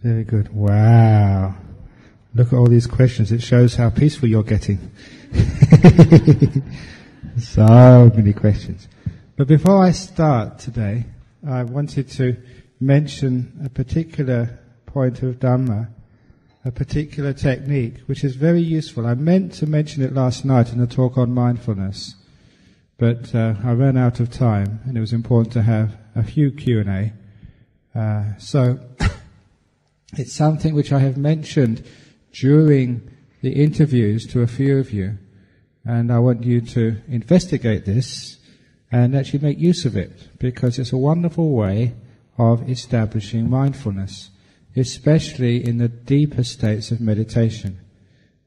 Very good. Wow. Look at all these questions. It shows how peaceful you're getting. So many questions. But before I start today, I wanted to mention a particular point of Dhamma, a particular technique, which is very useful. I meant to mention it last night in a talk on mindfulness, but I ran out of time, and it was important to have a few Q&A. So it's something which I have mentioned during the interviews to a few of you, and I want you to investigate this and actually make use of it, because it's a wonderful way of establishing mindfulness, especially in the deeper states of meditation.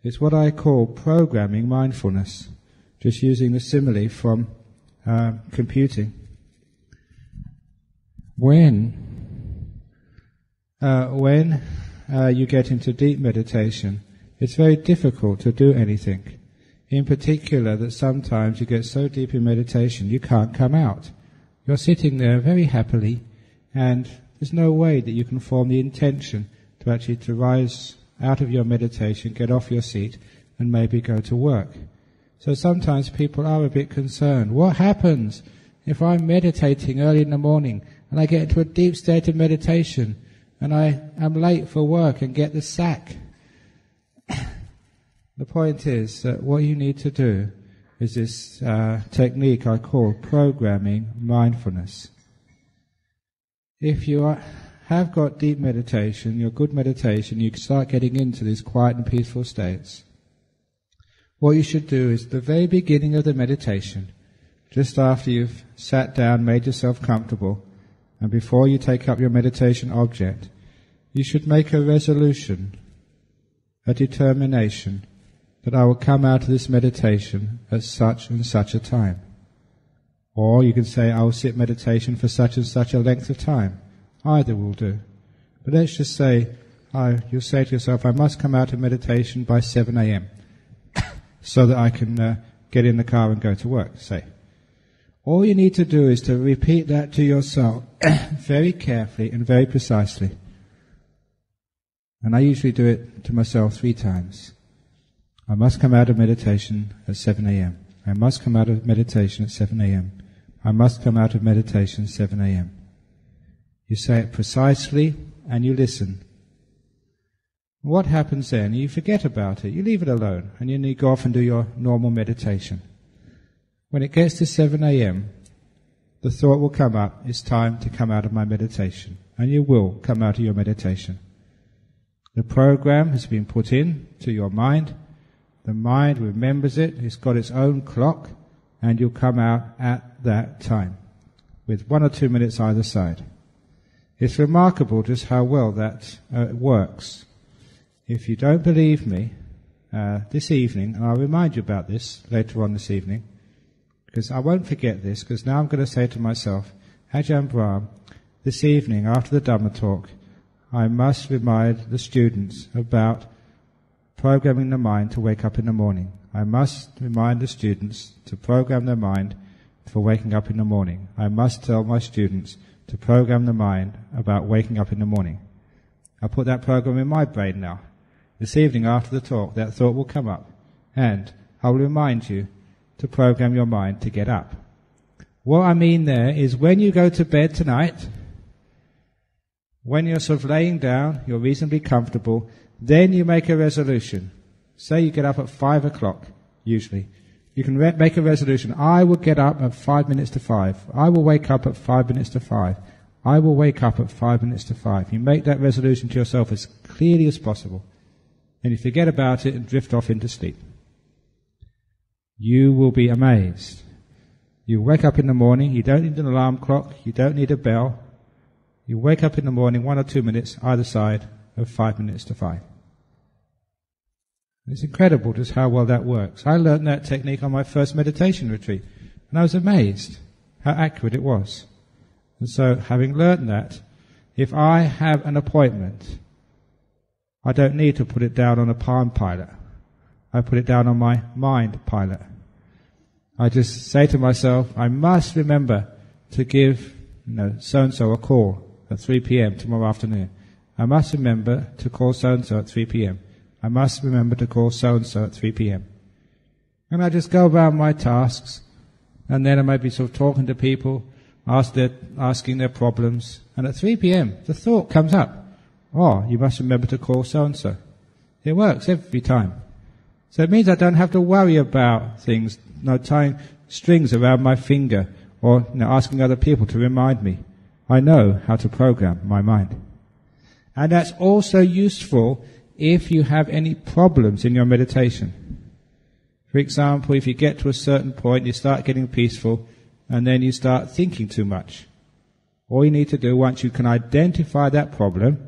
It's what I call programming mindfulness, just using the simile from computing. When you get into deep meditation, it's very difficult to do anything. In particular, that sometimes you get so deep in meditation you can't come out. You're sitting there very happily, and there's no way that you can form the intention to actually to rise out of your meditation, get off your seat, and maybe go to work. So sometimes people are a bit concerned. What happens if I'm meditating early in the morning and I get into a deep state of meditation and I am late for work and get the sack? The point is that what you need to do is this technique I call programming mindfulness. If you have got deep meditation, your good meditation, you start getting into these quiet and peaceful states. What you should do is the very beginning of the meditation, just after you've sat down, made yourself comfortable, and before you take up your meditation object, you should make a resolution, a determination, that I will come out of this meditation at such and such a time. Or you can say, I will sit meditation for such and such a length of time. Either will do. But let's just say, you'll say to yourself, I must come out of meditation by 7 a.m. so that I can get in the car and go to work, say. All you need to do is to repeat that to yourself very carefully and very precisely. And I usually do it to myself 3 times. I must come out of meditation at 7 a.m. I must come out of meditation at 7 a.m. I must come out of meditation at 7 a.m. You say it precisely and you listen. What happens then? You forget about it. You leave it alone and you go off and do your normal meditation. When it gets to 7 a.m., the thought will come up, it's time to come out of my meditation. And you will come out of your meditation. The program has been put in to your mind. The mind remembers it. It's got its own clock, and you'll come out at that time, with 1 or 2 minutes either side. It's remarkable just how well that works. If you don't believe me, this evening, and I'll remind you about this later on this evening, because I won't forget this, because now I'm going to say to myself, Ajahn Brahm, this evening after the Dhamma talk, I must remind the students about programming the mind to wake up in the morning. I must remind the students to program their mind for waking up in the morning. I must tell my students to program the mind about waking up in the morning. I put that program in my brain now. This evening after the talk, that thought will come up, and I will remind you to program your mind to get up. What I mean there is when you go to bed tonight, when you're sort of laying down, you're reasonably comfortable, then you make a resolution. Say you get up at 5 o'clock, usually. You can make a resolution. I will get up at 5 minutes to 5. I will wake up at 5 minutes to 5. I will wake up at 5 minutes to 5. You make that resolution to yourself as clearly as possible. Then you forget about it and drift off into sleep. You will be amazed. You wake up in the morning. You don't need an alarm clock. You don't need a bell. You wake up in the morning 1 or 2 minutes either side of 5 minutes to 5. It's incredible just how well that works. I learned that technique on my first meditation retreat, and I was amazed how accurate it was. And so, having learned that, if I have an appointment, I don't need to put it down on a Palm Pilot. I put it down on my Mind Pilot. I just say to myself, I must remember to give so-and-so a call at 3 p.m. tomorrow afternoon. I must remember to call so-and-so at 3 p.m. I must remember to call so-and-so at 3 p.m. And I just go about my tasks, and then I might be sort of talking to people, asking their problems, and at 3 p.m. the thought comes up, oh, you must remember to call so-and-so. It works every time. So it means I don't have to worry about things, tying strings around my finger, or asking other people to remind me. I know how to program my mind. And that's also useful if you have any problems in your meditation. For example, if you get to a certain point, you start getting peaceful, and then you start thinking too much. All you need to do, once you can identify that problem,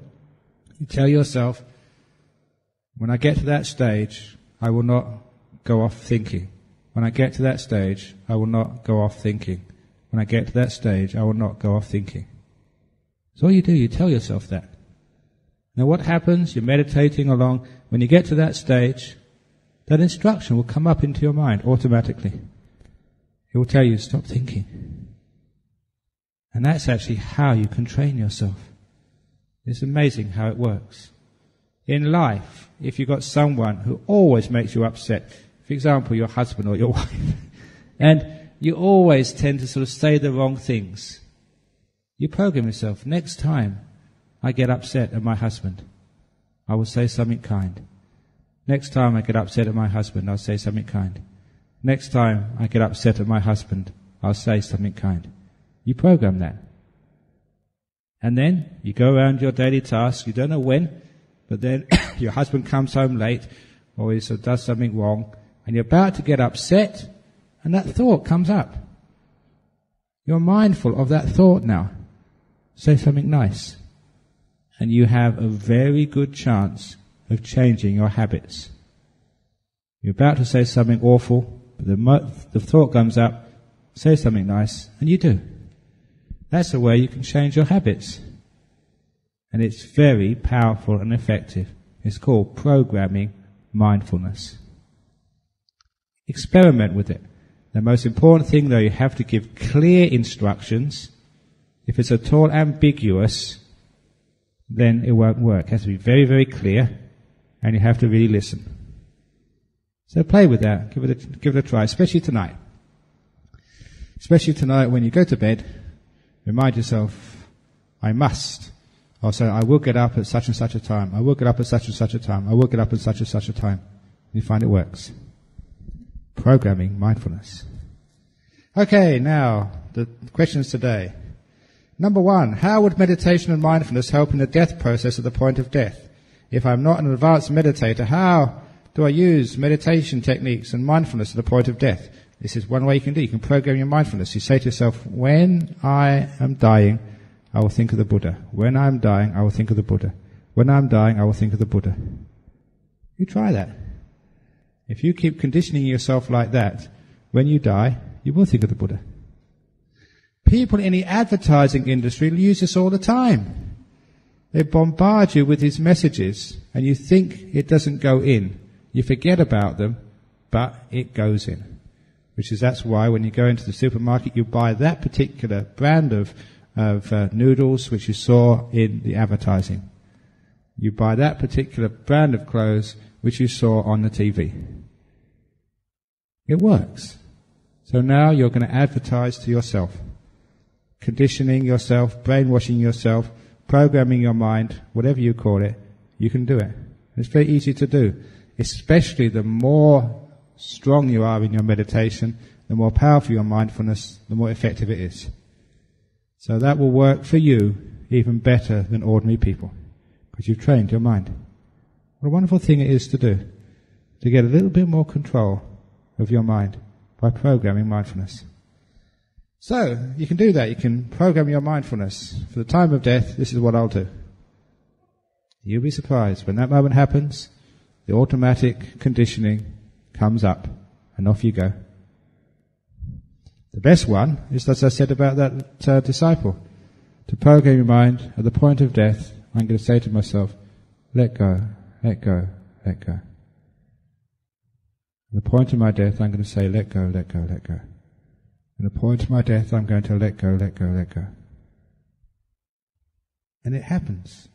you tell yourself, when I get to that stage, I will not go off thinking. When I get to that stage, I will not go off thinking. When I get to that stage, I will not go off thinking. So all you do, you tell yourself that. Now what happens? You're meditating along. When you get to that stage, that instruction will come up into your mind automatically. It will tell you, stop thinking. And that's actually how you can train yourself. It's amazing how it works. In life, if you've got someone who always makes you upset, for example, your husband or your wife, and you always tend to sort of say the wrong things, you program yourself, next time I get upset at my husband, I will say something kind. Next time I get upset at my husband, I'll say something kind. Next time I get upset at my husband, I'll say something kind. You program that. And then you go around your daily tasks, you don't know when, but then your husband comes home late, or he sort of does something wrong, and you're about to get upset, and that thought comes up. You're mindful of that thought now. Say something nice. And you have a very good chance of changing your habits. You're about to say something awful, but the thought comes up, say something nice, and you do. That's the way you can change your habits. And it's very powerful and effective. It's called programming mindfulness. Experiment with it. The most important thing, though, you have to give clear instructions. If it's at all ambiguous, then it won't work. It has to be very, very clear, and you have to really listen. So play with that. Give it a try, especially tonight. Especially tonight when you go to bed, remind yourself, I must. Also, I will get up at such and such a time. I will get up at such and such a time. I will get up at such and such a time. You find it works. Programming mindfulness. Okay, now, the questions today. Number 1, how would meditation and mindfulness help in the death process at the point of death? If I'm not an advanced meditator, how do I use meditation techniques and mindfulness at the point of death? This is one way you can do. You can program your mindfulness. You say to yourself, when I am dying, I will think of the Buddha. When I'm dying, I will think of the Buddha. When I'm dying, I will think of the Buddha. You try that. If you keep conditioning yourself like that, when you die, you will think of the Buddha. People in the advertising industry use this all the time. They bombard you with these messages, and you think it doesn't go in. You forget about them, but it goes in. That's why when you go into the supermarket, you buy that particular brand of noodles which you saw in the advertising. You buy that particular brand of clothes which you saw on the TV. It works. So now you're going to advertise to yourself. Conditioning yourself, brainwashing yourself, programming your mind, whatever you call it, you can do it. It's very easy to do. Especially the more strong you are in your meditation, the more powerful your mindfulness, the more effective it is. So that will work for you even better than ordinary people, because you've trained your mind. What a wonderful thing it is to do, to get a little bit more control of your mind by programming mindfulness. So, you can do that. You can program your mindfulness. For the time of death, this is what I'll do. You'll be surprised. When that moment happens, the automatic conditioning comes up, and off you go. The best one is, as I said about that disciple, to program your mind at the point of death. I'm going to say to myself, let go, let go, let go. At the point of my death, I'm going to say, let go, let go, let go. At the point of my death, I'm going to let go, let go, let go. And it happens.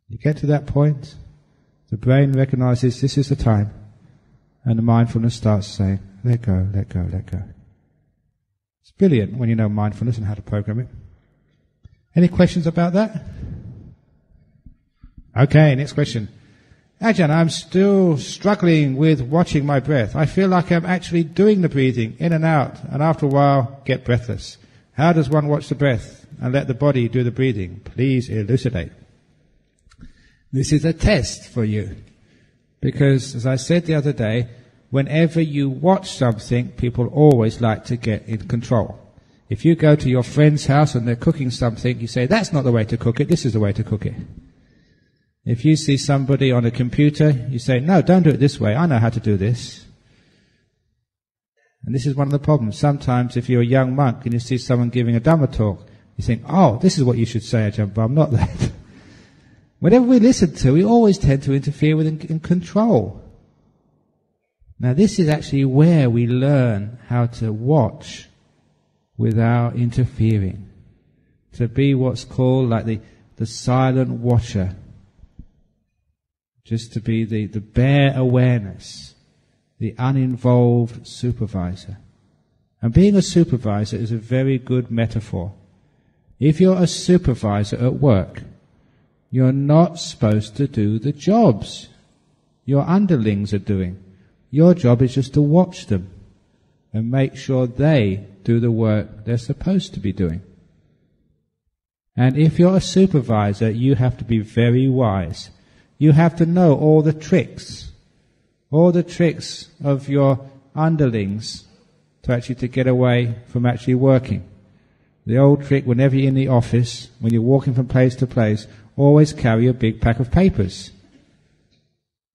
You get to that point, the brain recognizes this is the time, and the mindfulness starts saying, let go, let go, let go. It's brilliant when you know mindfulness and how to program it. Any questions about that? Okay, next question. Ajahn, I'm still struggling with watching my breath. I feel like I'm actually doing the breathing in and out, and after a while get breathless. How does one watch the breath and let the body do the breathing? Please elucidate. This is a test for you. Because, as I said the other day, whenever you watch something, people always like to get in control. If you go to your friend's house and they're cooking something, you say, that's not the way to cook it, this is the way to cook it. If you see somebody on a computer, you say, no, don't do it this way, I know how to do this. And this is one of the problems. Sometimes if you're a young monk and you see someone giving a Dhamma talk, you think, oh, this is what you should say, Ajahn Brahm, not that. Whatever we listen to, we always tend to interfere with and control. Now this is actually where we learn how to watch without interfering. To be what's called like the silent watcher. Just to be the bare awareness, the uninvolved supervisor. And being a supervisor is a very good metaphor. If you're a supervisor at work, you're not supposed to do the jobs your underlings are doing. Your job is just to watch them and make sure they do the work they're supposed to be doing. And if you're a supervisor, you have to be very wise. You have to know all the tricks of your underlings to get away from actually working. The old trick, whenever you're in the office, when you're walking from place to place, always carry a big pack of papers.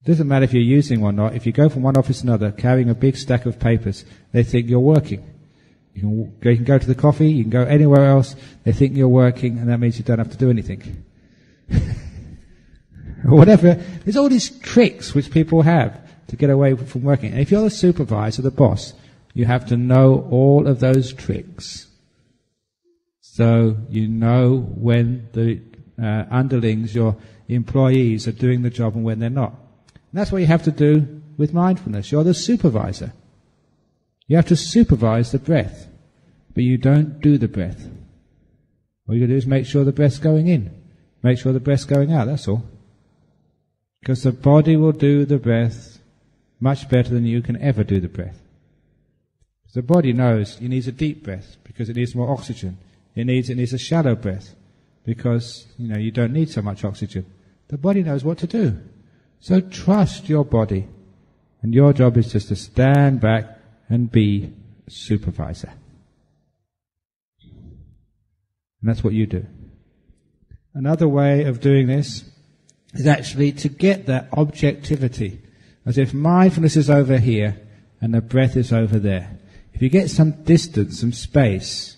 It doesn't matter if you're using one or not. If you go from one office to another carrying a big stack of papers, they think you're working. You can go to the coffee, you can go anywhere else, they think you're working, and that means you don't have to do anything. Or whatever. There's all these tricks which people have to get away from working. And if you're the supervisor, the boss, you have to know all of those tricks. So you know when the underlings, your employees, are doing the job and when they're not. And that's what you have to do with mindfulness. You're the supervisor. You have to supervise the breath, but you don't do the breath. All you do is make sure the breath's going in, make sure the breath's going out, that's all. Because the body will do the breath much better than you can ever do the breath. The body knows it needs a deep breath because it needs more oxygen. It needs a shallow breath because, you don't need so much oxygen. The body knows what to do. So trust your body. And your job is just to stand back and be a supervisor. And that's what you do. Another way of doing this is actually to get that objectivity. As if mindfulness is over here and the breath is over there. If you get some distance, some space,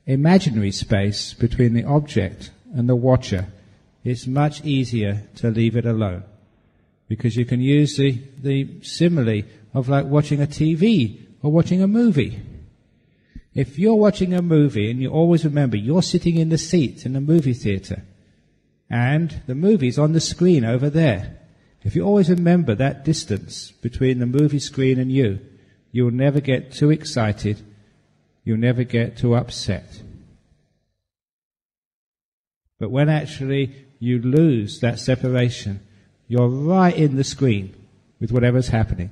imaginary space between the object and the watcher, it's much easier to leave it alone. Because you can use the simile of like watching a TV or watching a movie. If you're watching a movie and you always remember you're sitting in the seat in the movie theatre and the movie's on the screen over there. If you always remember that distance between the movie screen and you'll never get too excited, you'll never get too upset. But when actually you lose that separation, you're right in the screen with whatever's happening.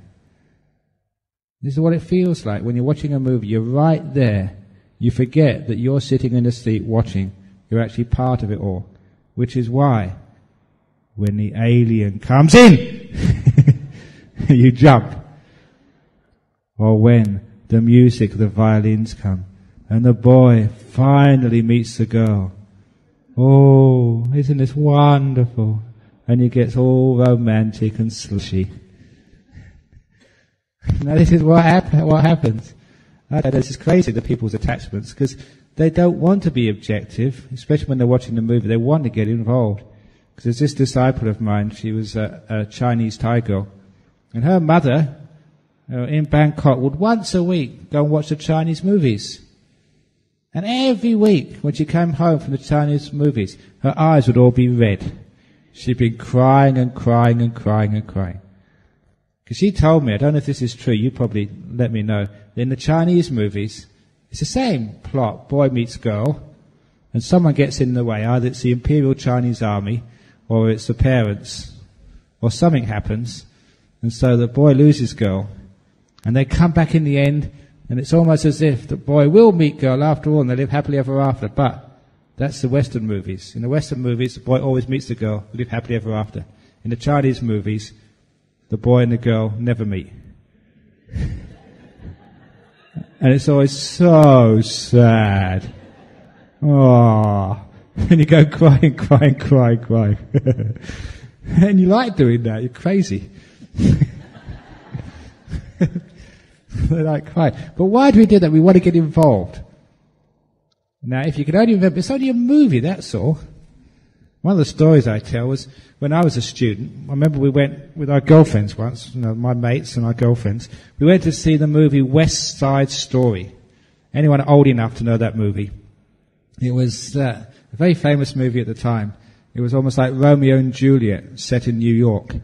This is what it feels like when you're watching a movie. You're right there. You forget that you're sitting in the seat watching. You're actually part of it all. Which is why when the alien comes in, you jump. Or when the music, the violins come, and the boy finally meets the girl. Oh, isn't this wonderful? And he gets all romantic and slushy. Now this is what happens. This is crazy, the people's attachments, because they don't want to be objective, especially when they're watching the movie. They want to get involved. Because there's this disciple of mine, she was a Chinese Thai girl, and her mother in Bangkok would once a week go and watch the Chinese movies. And every week when she came home from the Chinese movies, her eyes would all be red. She'd been crying and crying and crying and crying. Because she told me, I don't know if this is true, you probably let me know, that in the Chinese movies, it's the same plot, boy meets girl, and someone gets in the way, either it's the Imperial Chinese Army, or it's the parents, or something happens, and so the boy loses girl, and they come back in the end, and it's almost as if the boy will meet girl after all, and they live happily ever after, but that's the Western movies. In the Western movies, the boy always meets the girl, they live happily ever after. In the Chinese movies, the boy and the girl never meet. And it's always so sad. Oh, and you go crying, crying, crying, crying. And you like doing that, you're crazy. They like crying. But why do we do that? We want to get involved. Now, if you can only remember, it's only a movie, that's all. One of the stories I tell was when I was a student. I remember we went with our girlfriends once, my mates and our girlfriends. We went to see the movie West Side Story. Anyone old enough to know that movie? It was a very famous movie at the time. It was almost like Romeo and Juliet set in New York.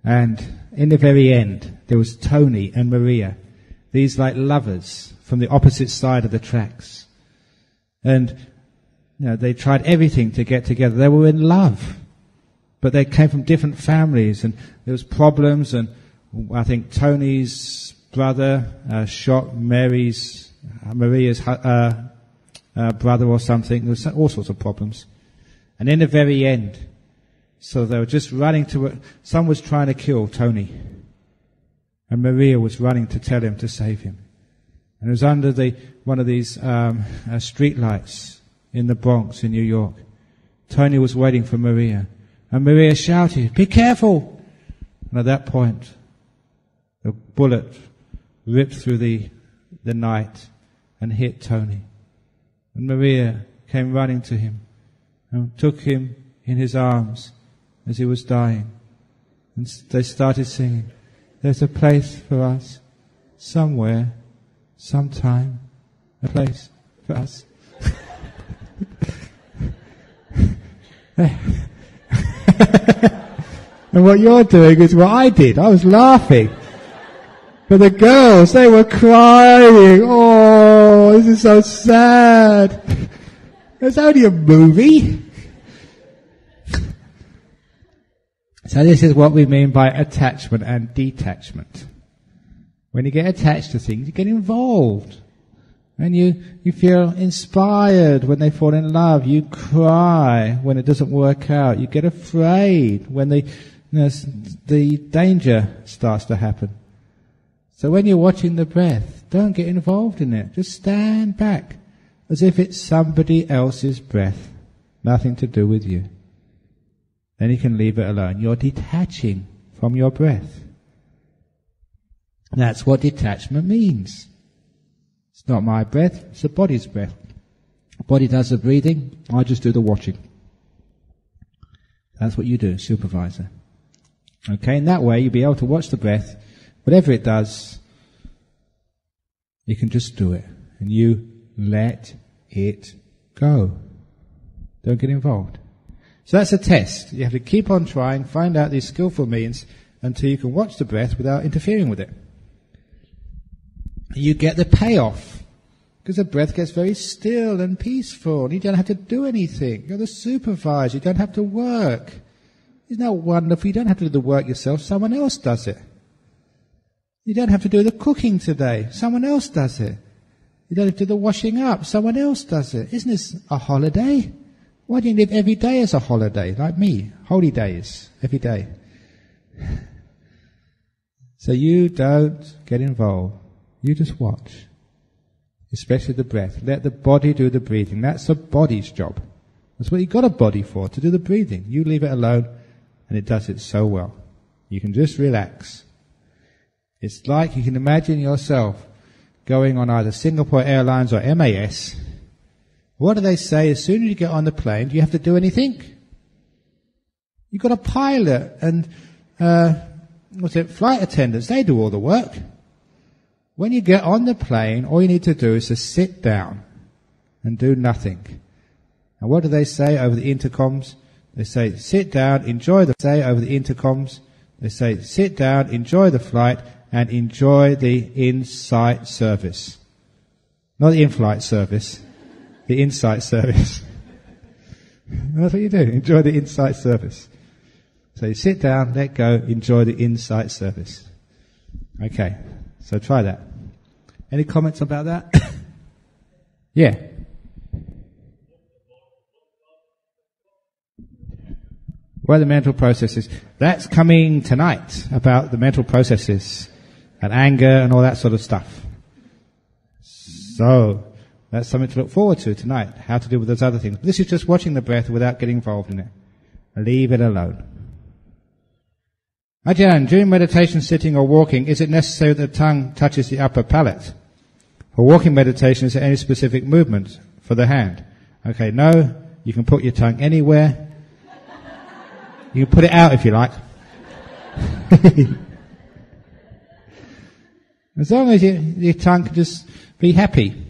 And in the very end, there was Tony and Maria, these like lovers from the opposite side of the tracks. And they tried everything to get together. They were in love, but they came from different families, and there was problems. And I think Tony's brother shot Maria's brother or something. There was all sorts of problems. And in the very end, so they were just running to. Someone was trying to kill Tony, and Maria was running to tell him to save him. And it was under one of these street lights in the Bronx in New York. Tony was waiting for Maria, and Maria shouted, "Be careful!" And at that point, a bullet ripped through the night and hit Tony. And Maria came running to him and took him in his arms as he was dying. And they started singing, "There's a place for us, somewhere, sometime, a place for us." And what you're doing is what I did. I was laughing. But the girls, they were crying. Oh, this is so sad. It's only a movie. So this is what we mean by attachment and detachment. When you get attached to things, you get involved. And you feel inspired when they fall in love. You cry when it doesn't work out. You get afraid when the danger starts to happen. So when you're watching the breath, don't get involved in it. Just stand back as if it's somebody else's breath. Nothing to do with you. Then you can leave it alone. You're detaching from your breath. That's what detachment means. It's not my breath, it's the body's breath. The body does the breathing, I just do the watching. That's what you do, supervisor. Okay, in that way you'll be able to watch the breath. Whatever it does, you can just do it. And you let it go. Don't get involved. So that's a test. You have to keep on trying, find out these skillful means until you can watch the breath without interfering with it. You get the payoff because the breath gets very still and peaceful. You don't have to do anything. You're the supervisor. You don't have to work. Isn't that wonderful? You don't have to do the work yourself. Someone else does it. You don't have to do the cooking today. Someone else does it. You don't have to do the washing up. Someone else does it. Isn't this a holiday? Why do you live every day as a holiday, like me? Holy days, every day. So you don't get involved. You just watch. Especially the breath. Let the body do the breathing. That's the body's job. That's what you got a body for, to do the breathing. You leave it alone, and it does it so well. You can just relax. It's like you can imagine yourself going on either Singapore Airlines or MAS. What do they say as soon as you get on the plane? Do you have to do anything? You've got a pilot and flight attendants. They do all the work. When you get on the plane, all you need to do is to sit down and do nothing. And what do they say over the intercoms? They say, sit down, enjoy the say over the intercoms. They say, sit down, enjoy the flight, and enjoy the in-sight service. Not the in-flight service, the in-sight service. That's what you do, enjoy the in-sight service. So you sit down, let go, enjoy the in-sight service. Okay, so try that. Any comments about that? Yeah. What are the mental processes? That's coming tonight, about the mental processes and anger and all that sort of stuff. So, that's something to look forward to tonight, how to deal with those other things. This is just watching the breath without getting involved in it. Leave it alone. Ajahn, during meditation, sitting or walking, is it necessary that the tongue touches the upper palate? For walking meditation, is there any specific movement for the hand? Okay, no, you can put your tongue anywhere. You can put it out if you like. As long as your tongue can just be happy.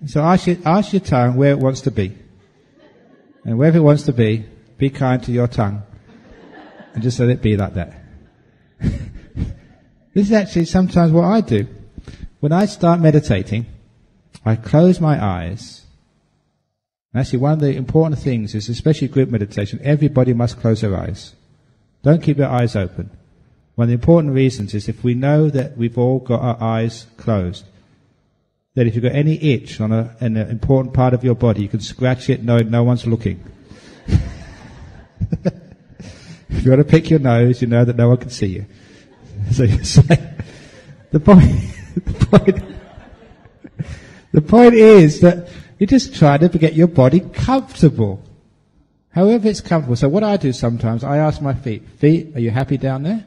So ask your tongue where it wants to be. And wherever it wants to be kind to your tongue. And just let it be like that. This is actually sometimes what I do. When I start meditating, I close my eyes. And actually one of the important things is, especially group meditation, everybody must close their eyes. Don't keep your eyes open. One of the important reasons is if we know that we've all got our eyes closed, that if you've got any itch on an important part of your body, you can scratch it knowing no one's looking. If you want to pick your nose, you know that no one can see you. So you say, the point is that you just try to get your body comfortable. However it's comfortable. So what I do sometimes, I ask my feet, are you happy down there?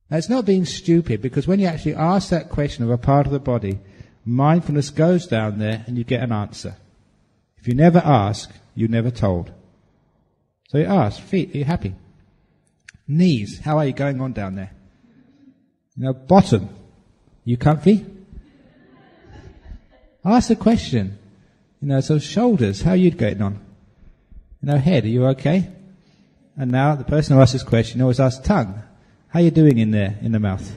Now it's not being stupid, because when you actually ask that question of a part of the body, mindfulness goes down there and you get an answer. If you never ask, you're never told. So you ask, feet, are you happy? Knees, how are you going on down there? Bottom, you comfy? Ask the question. So shoulders, how are you getting on? Head, are you okay? And now the person who asks this question always asks tongue, how are you doing in there, in the mouth?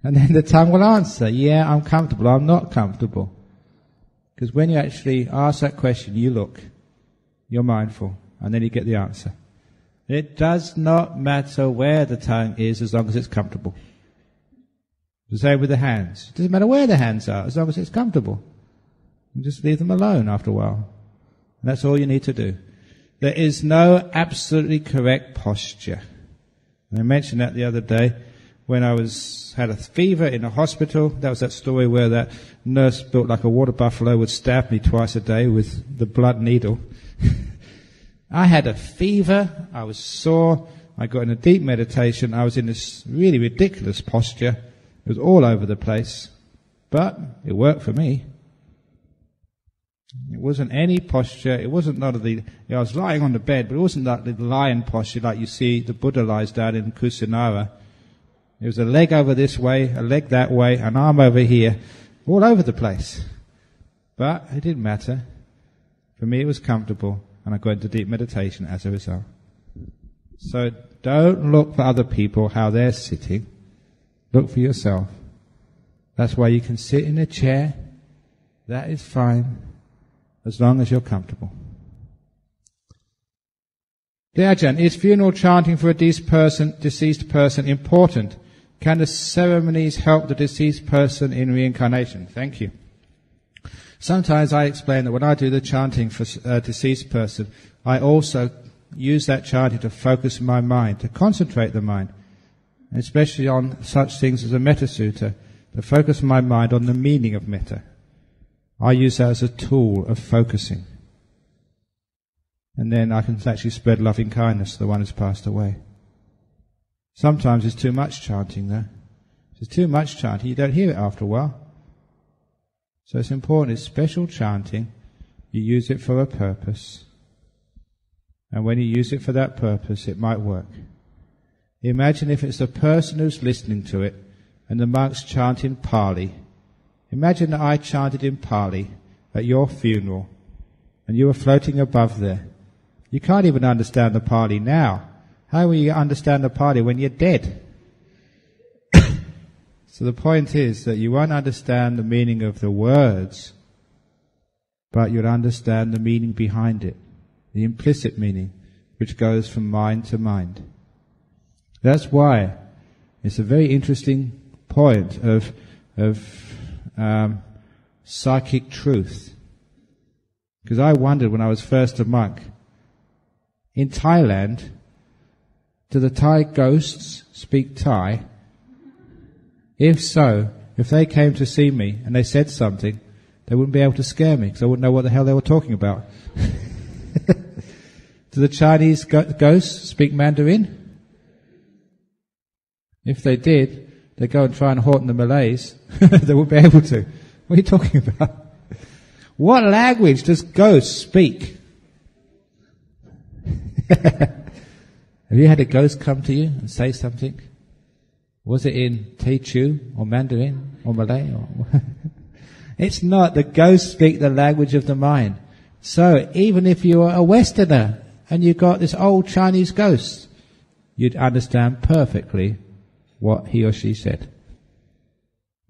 And then the tongue will answer, yeah, I'm comfortable, I'm not comfortable. Because when you actually ask that question, you look, you're mindful, and then you get the answer. It does not matter where the tongue is as long as it's comfortable. The same with the hands. It doesn't matter where the hands are as long as it's comfortable. You just leave them alone after a while. And that's all you need to do. There is no absolutely correct posture. And I mentioned that the other day when I had a fever in a hospital. That was that story where that nurse built like a water buffalo would stab me twice a day with the blood needle. I had a fever, I was sore, I got in a deep meditation, I was in this really ridiculous posture. It was all over the place, but it worked for me. It wasn't any posture, I was lying on the bed, but it wasn't like the lion posture like you see the Buddha lies down in Kusinara. It was a leg over this way, a leg that way, an arm over here, all over the place. But it didn't matter. For me it was comfortable. And I go into deep meditation as a result. So don't look for other people, how they're sitting. Look for yourself. That's why you can sit in a chair. That is fine, as long as you're comfortable. Dear Ajahn, is funeral chanting for a deceased person important? Can the ceremonies help the deceased person in reincarnation? Thank you. Sometimes I explain that when I do the chanting for a deceased person, I also use that chanting to focus my mind, to concentrate the mind, especially on such things as a metta sutta, to focus my mind on the meaning of metta. I use that as a tool of focusing. And then I can actually spread loving kindness to the one who's passed away. Sometimes it's too much chanting though. If it's too much chanting, you don't hear it after a while. So it's important, it's special chanting. You use it for a purpose. And when you use it for that purpose, it might work. Imagine if it's the person who's listening to it and the monks chant in Pali. Imagine that I chanted in Pali at your funeral. and you were floating above there. You can't even understand the Pali now. How will you understand the Pali when you're dead? So the point is that you won't understand the meaning of the words, but you'll understand the meaning behind it, the implicit meaning, which goes from mind to mind. That's why it's a very interesting point of psychic truth. Because I wondered when I was first a monk, in Thailand, do the Thai ghosts speak Thai? If so, if they came to see me and they said something, they wouldn't be able to scare me because I wouldn't know what the hell they were talking about. Do the Chinese ghosts speak Mandarin? If they did, they'd go and try and haunt the Malays. They wouldn't be able to. What are you talking about? What language does ghosts speak? Have you had a ghost come to you and say something? Was it in Teochew or Mandarin or Malay? It's not. The ghosts speak the language of the mind. So even if you are a Westerner and you got this old Chinese ghost, you'd understand perfectly what he or she said.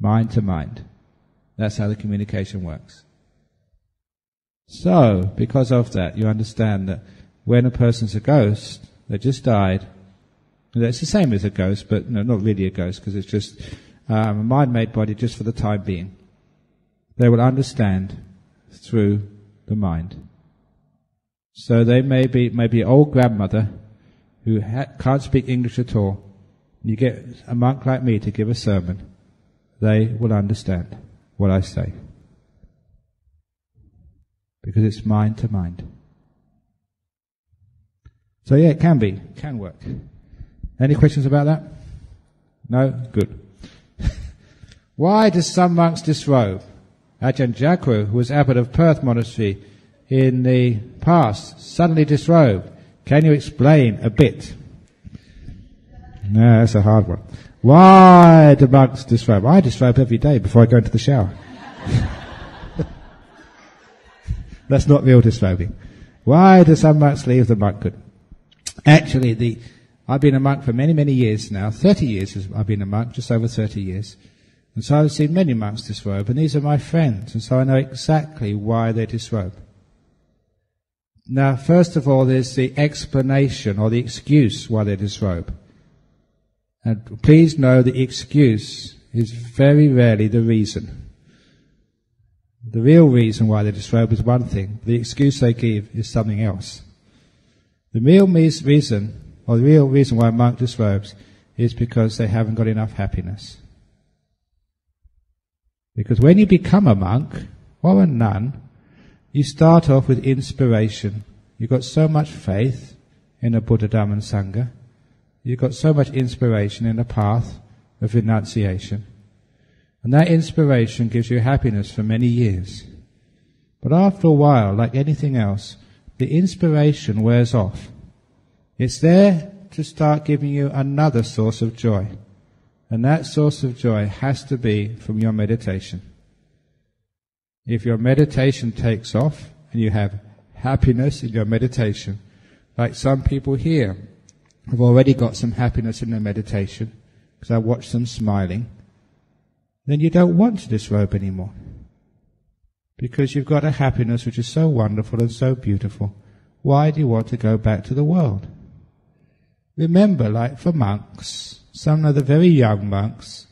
Mind to mind. That's how the communication works. So, because of that, you understand that when a person's a ghost, they just died. It's the same as a ghost, but no, not really a ghost, because it's just a mind-made body just for the time being. They will understand through the mind. So they may be an old grandmother who can't speak English at all. You get a monk like me to give a sermon, they will understand what I say. Because it's mind to mind. So yeah, it can work. Any questions about that? No? Good. Why do some monks disrobe? Ajahn Brahm, who was abbot of Perth Monastery in the past, suddenly disrobed. Can you explain a bit? No, that's a hard one. Why do monks disrobe? I disrobe every day before I go into the shower. That's not real disrobing. Why do some monks leave the monkhood? Actually, I've been a monk for many, many years now. 30 years I've been a monk, just over 30 years. And so I've seen many monks disrobe, and these are my friends, and so I know exactly why they disrobe. Now, first of all, there's the explanation or the excuse why they disrobe. And please know the excuse is very rarely the reason. The real reason why they disrobe is one thing. The excuse they give is something else. The real reason why a monk disrobes is because they haven't got enough happiness. Because when you become a monk or a nun, you start off with inspiration. You've got so much faith in the Buddha, Dhamma and Sangha. You've got so much inspiration in the path of renunciation. And that inspiration gives you happiness for many years. But after a while, like anything else, the inspiration wears off. It's there to start giving you another source of joy. And that source of joy has to be from your meditation. If your meditation takes off and you have happiness in your meditation, like some people here have already got some happiness in their meditation, because I watch them smiling, then you don't want to disrobe anymore. Because you've got a happiness which is so wonderful and so beautiful. Why do you want to go back to the world? Remember, like for monks, some of the very young monks,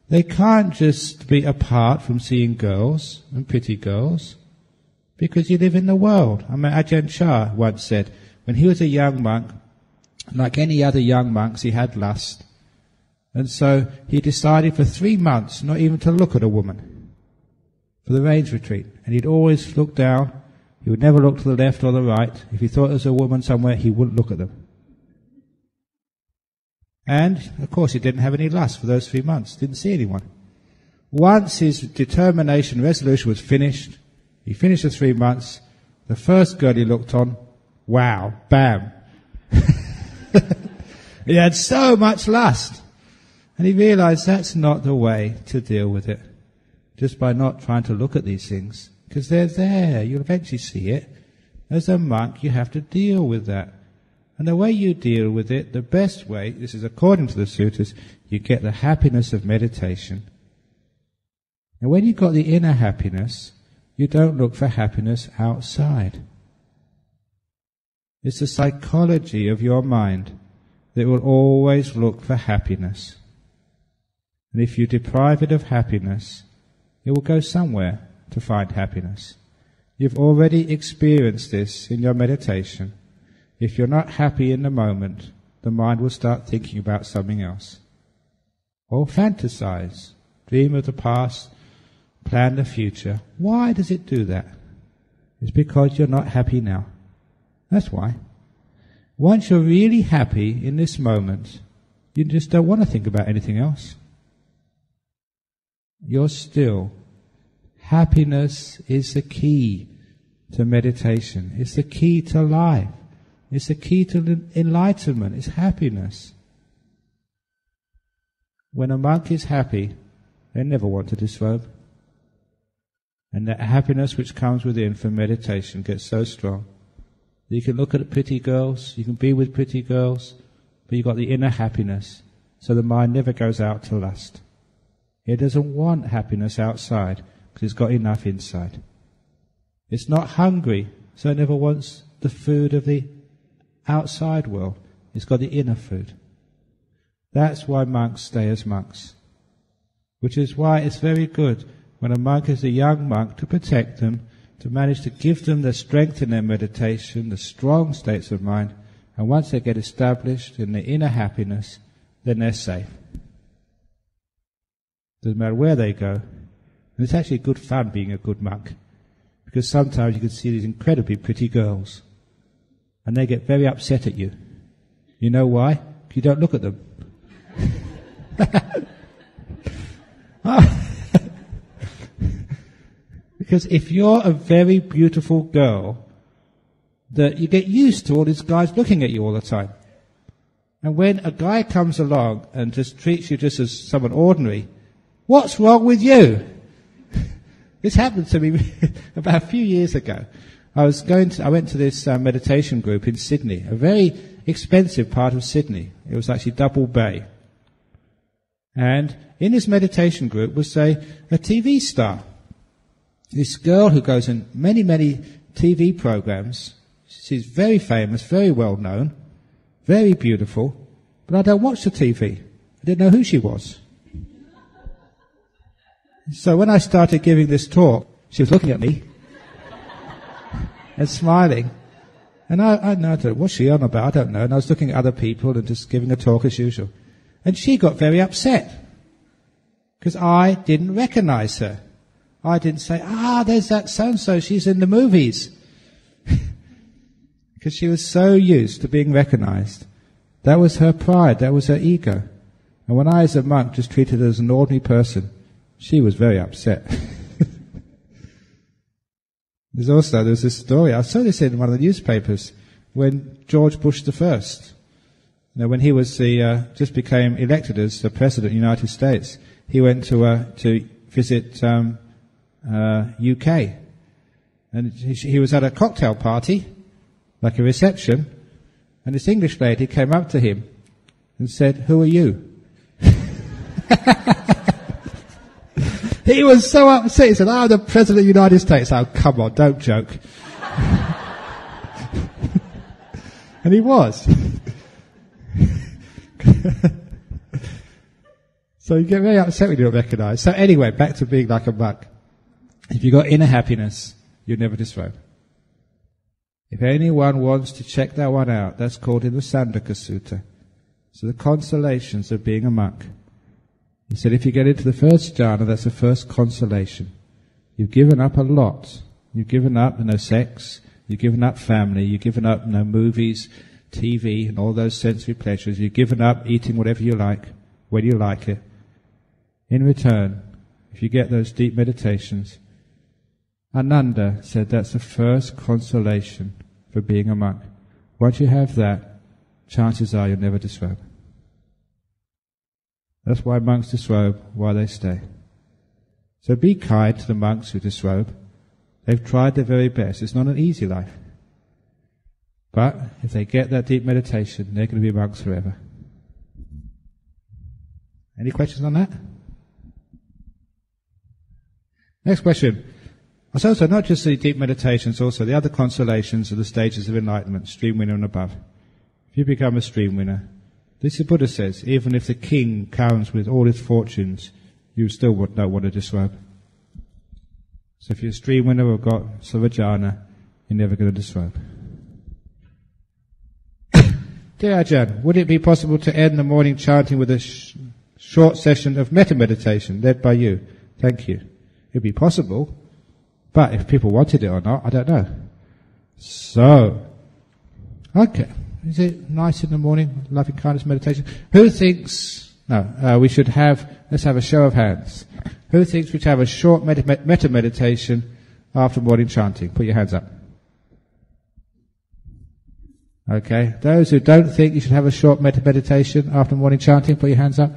they can't just be apart from seeing girls and pretty girls, because you live in the world. I mean, Ajahn Chah once said, when he was a young monk, like any other young monks, he had lust. And so he decided for 3 months not even to look at a woman for the rains retreat. And he'd always look down. He would never look to the left or the right. If he thought there was a woman somewhere, he wouldn't look at them. And, of course, he didn't have any lust for those 3 months. Didn't see anyone. Once his determination, resolution was finished, he finished the 3 months, the first girl he looked on, wow, bam. He had so much lust. And he realized that's not the way to deal with it. Just by not trying to look at these things. Because they're there. You'll eventually see it. As a monk, you have to deal with that. And the way you deal with it, the best way, this is according to the sutras, you get the happiness of meditation. And when you've got the inner happiness, you don't look for happiness outside. It's the psychology of your mind that will always look for happiness. And if you deprive it of happiness, it will go somewhere to find happiness. You've already experienced this in your meditation. If you're not happy in the moment, the mind will start thinking about something else. Or fantasize, dream of the past, plan the future. Why does it do that? It's because you're not happy now. That's why. Once you're really happy in this moment, you just don't want to think about anything else. You're still. Happiness is the key to meditation. It's the key to life. It's the key to enlightenment. It's happiness. When a monk is happy, they never want to disrobe. And that happiness which comes within from meditation gets so strong. You can look at pretty girls, you can be with pretty girls, but you've got the inner happiness, so the mind never goes out to lust. It doesn't want happiness outside, because it's got enough inside. It's not hungry, so it never wants the food of the outside world. It's got the inner food. That's why monks stay as monks. Which is why it's very good when a monk is a young monk to protect them, to manage to give them the strength in their meditation, the strong states of mind, and once they get established in the inner happiness, then they're safe. Doesn't matter where they go. And it's actually good fun being a good monk, because sometimes you can see these incredibly pretty girls, and they get very upset at you. You know why? Because you don't look at them. Because if you're a very beautiful girl, that you get used to all these guys looking at you all the time. And when a guy comes along and just treats you just as someone ordinary, what's wrong with you? This happened to me about a few years ago. I went to this meditation group in Sydney, a very expensive part of Sydney. It was actually Double Bay. And in this meditation group was a TV star. This girl who goes in many, many TV programs. She's very famous, very well known, very beautiful, but I don't watch the TV. I didn't know who she was. So when I started giving this talk, she was looking at me and smiling. And I don't know, what's she on about? I don't know. And I was looking at other people and just giving a talk as usual. And she got very upset because I didn't recognize her. I didn't say, there's that so-and-so, she's in the movies. Because she was so used to being recognized. That was her pride, that was her ego. And when I, as a monk, just treated her as an ordinary person, she was very upset. There's this story, I saw this in one of the newspapers, when George Bush the when he was just became elected as the President of the United States, he went to visit UK. And he was at a cocktail party, like a reception, and this English lady came up to him and said, "Who are you?" He was so upset. He said, "I'm the President of the United States." Oh, come on, don't joke. And he was. So you get very upset when you don't recognize. So anyway, back to being like a monk. If you've got inner happiness, you'll never disrobe. If anyone wants to check that one out, that's called in the Sandaka Sutta. So the consolations of being a monk. He said if you get into the first jhana, that's the first consolation. You've given up a lot. You've given up no sex, you've given up family, you've given up no movies, TV and all those sensory pleasures. You've given up eating whatever you like, when you like it. In return, if you get those deep meditations, Ananda said that's the first consolation for being a monk. Once you have that, chances are you'll never disrobe. That's why monks disrobe, why they stay. So be kind to the monks who disrobe. They've tried their very best. It's not an easy life. But if they get that deep meditation, they're going to be monks forever. Any questions on that? Next question. So not just the deep meditations, also the other consolations of the stages of enlightenment, stream winner and above. If you become a stream winner, this is Buddha says, even if the king comes with all his fortunes, you still don't want to disrobe. So if you're a stream winner or got savajana, you're never going to disrobe. Dear Ajahn, would it be possible to end the morning chanting with a short session of metta meditation led by you? Thank you. It'd be possible, but if people wanted it or not, I don't know. So, okay. Is it nice in the morning, loving kindness meditation? Who thinks, we should have, let's have a show of hands. Who thinks we should have a short metta meditation after morning chanting? Put your hands up. Okay. Those who don't think you should have a short metta meditation after morning chanting, put your hands up.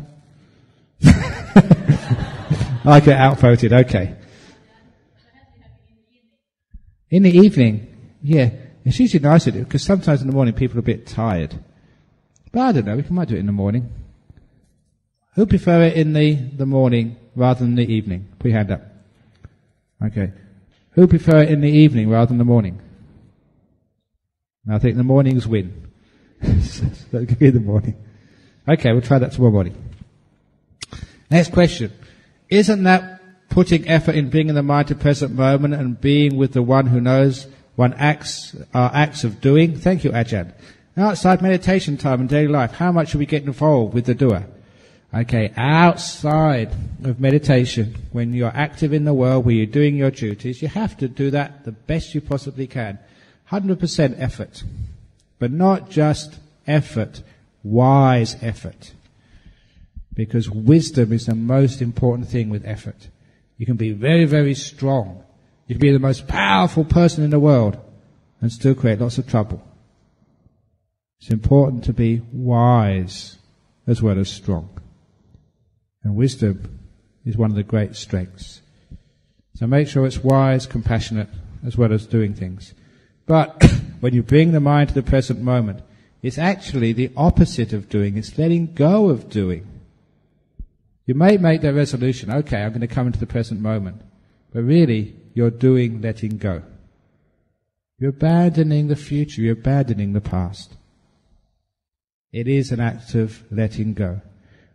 I get outvoted, okay. In the evening, yeah. It's usually nice to do, because sometimes in the morning people are a bit tired. But I don't know, we might do it in the morning. Who prefer it in the morning rather than the evening? Put your hand up. Okay. Who prefer it in the evening rather than the morning? I think the mornings win. So it could be the morning. Okay, we'll try that tomorrow morning. Next question. Isn't that putting effort in bringing the mind to present moment and being with the one who knows one acts of doing? Thank you, Ajahn. Outside meditation time and daily life, how much should we get involved with the doer? Okay, outside of meditation, when you're active in the world, where you're doing your duties, you have to do that the best you possibly can. 100% effort. But not just effort, wise effort. Because wisdom is the most important thing with effort. You can be very, very strong. You can be the most powerful person in the world and still create lots of trouble. It's important to be wise as well as strong. And wisdom is one of the great strengths. So make sure it's wise, compassionate, as well as doing things. But when you bring the mind to the present moment, it's actually the opposite of doing. It's letting go of doing. You may make that resolution, okay, I'm going to come into the present moment. But really, you're doing letting go. You're abandoning the future. You're abandoning the past. It is an act of letting go.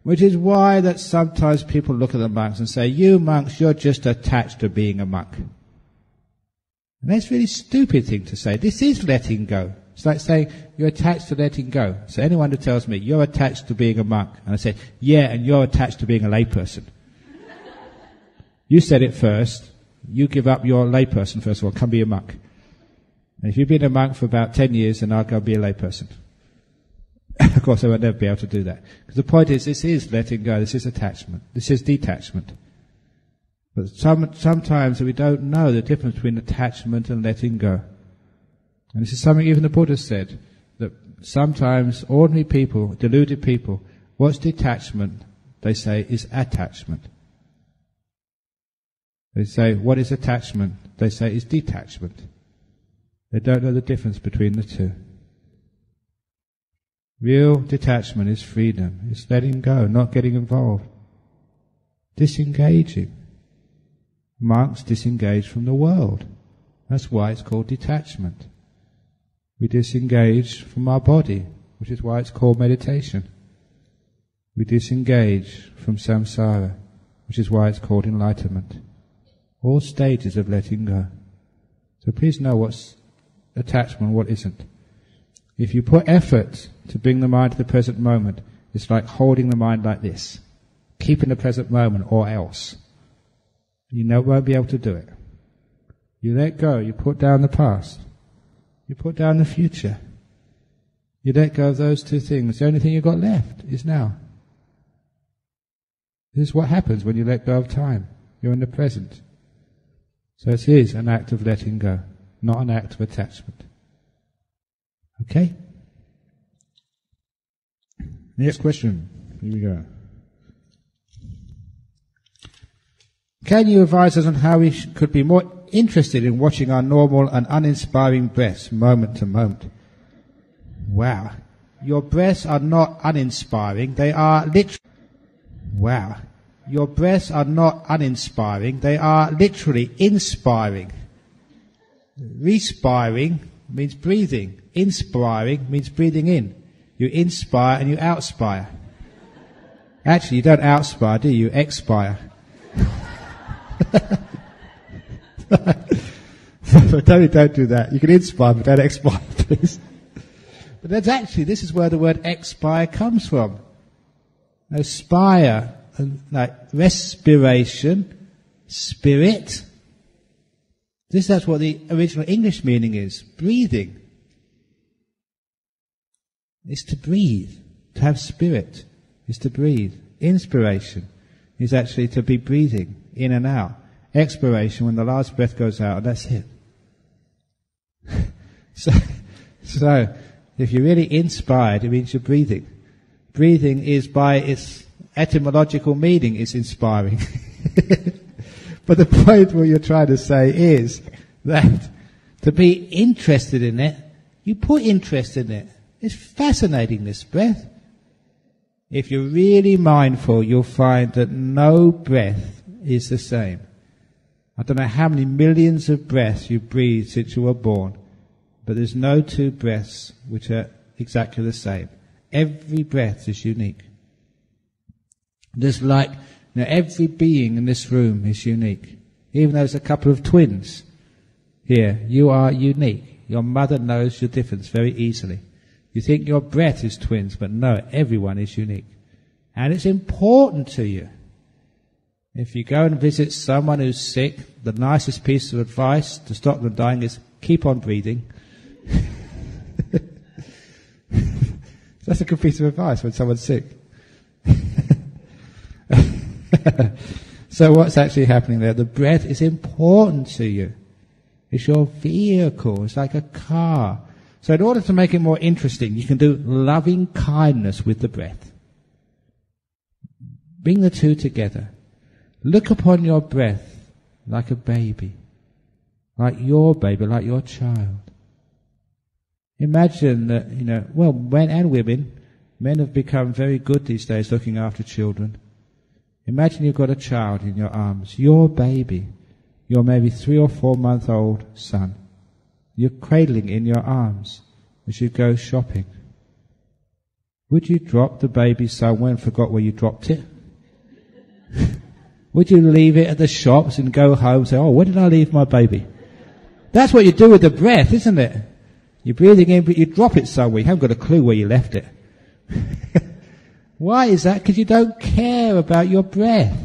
Which is why that sometimes people look at the monks and say, you monks, you're just attached to being a monk. And that's a really stupid thing to say. This is letting go. It's like saying, you're attached to letting go. So anyone who tells me, you're attached to being a monk, and I say, yeah, and you're attached to being a layperson. You said it first. You give up your layperson first of all, come be a monk. And if you've been a monk for about 10 years, then I'll go be a layperson. Of course, I will never be able to do that. Because the point is, this is letting go, this is attachment, this is detachment. But sometimes we don't know the difference between attachment and letting go. And this is something even the Buddha said, that sometimes ordinary people, deluded people, what's detachment? They say is attachment. They say, what is attachment? They say is detachment. They don't know the difference between the two. Real detachment is freedom. It's letting go, not getting involved. Disengaging. Monks disengage from the world. That's why it's called detachment. We disengage from our body, which is why it's called meditation. We disengage from samsara, which is why it's called enlightenment. All stages of letting go. So please know what's attachment and what isn't. If you put effort to bring the mind to the present moment, it's like holding the mind like this. Keep in the present moment or else. You won't be able to do it. You let go, you put down the past. You put down the future. You let go of those two things. The only thing you've got left is now. This is what happens when you let go of time. You're in the present. So it is an act of letting go, not an act of attachment. Okay? Next question. Here we go. Can you advise us on how we could be more interested in watching our normal and uninspiring breaths moment to moment? Wow. Your breaths are not uninspiring, they are literally... Wow. Your breaths are not uninspiring, they are literally inspiring. Respiring means breathing. Inspiring means breathing in. You inspire and you outspire. Actually, you don't outspire, do you? You expire. Don't do that. You can inspire, but don't expire, please. But this is where the word expire comes from. Aspire, like respiration, spirit. That's what the original English meaning is. Breathing. It's to breathe. To have spirit is to breathe. Inspiration is actually to be breathing in and out. Expiration, when the last breath goes out, and that's it. So, if you're really inspired, it means you're breathing. Breathing is, by its etymological meaning, is inspiring. But the point what you're trying to say is that to be interested in it, you put interest in it. It's fascinating, this breath. If you're really mindful, you'll find that no breath is the same. I don't know how many millions of breaths you've breathed since you were born, but there's no two breaths which are exactly the same. Every breath is unique. There's every being in this room is unique. Even though there's a couple of twins here, you are unique. Your mother knows your difference very easily. You think your breath is twins, but no, everyone is unique. And it's important to you. If you go and visit someone who's sick, the nicest piece of advice to stop them dying is keep on breathing. That's a good piece of advice when someone's sick. So what's actually happening there? The breath is important to you. It's your vehicle. It's like a car. So in order to make it more interesting, you can do loving kindness with the breath. Bring the two together. Look upon your breath like a baby. Like your baby, like your child. Imagine that, men and women, men have become very good these days looking after children. Imagine you've got a child in your arms, your baby, your maybe 3 or 4 month old son. You're cradling in your arms as you go shopping. Would you drop the baby somewhere and forgot where you dropped it? Would you leave it at the shops and go home and say, oh, where did I leave my baby? That's what you do with the breath, isn't it? You're breathing in, but you drop it somewhere. You haven't got a clue where you left it. Why is that? Because you don't care about your breath.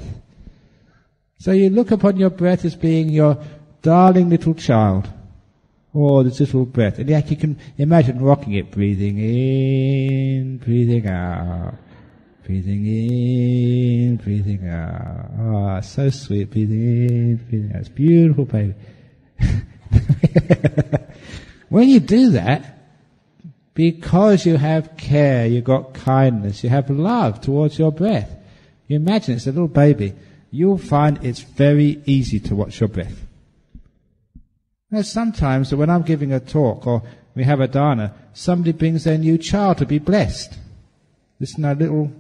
So you look upon your breath as being your darling little child. Or this little breath. And yet you can imagine rocking it, breathing in, breathing out. Breathing in, breathing out. Oh, so sweet. Breathing in, breathing out. It's beautiful, baby. When you do that, because you have care, you've got kindness, you have love towards your breath. You imagine it's a little baby. You'll find it's very easy to watch your breath. Now, sometimes when I'm giving a talk or we have a dana, somebody brings their new child to be blessed. This little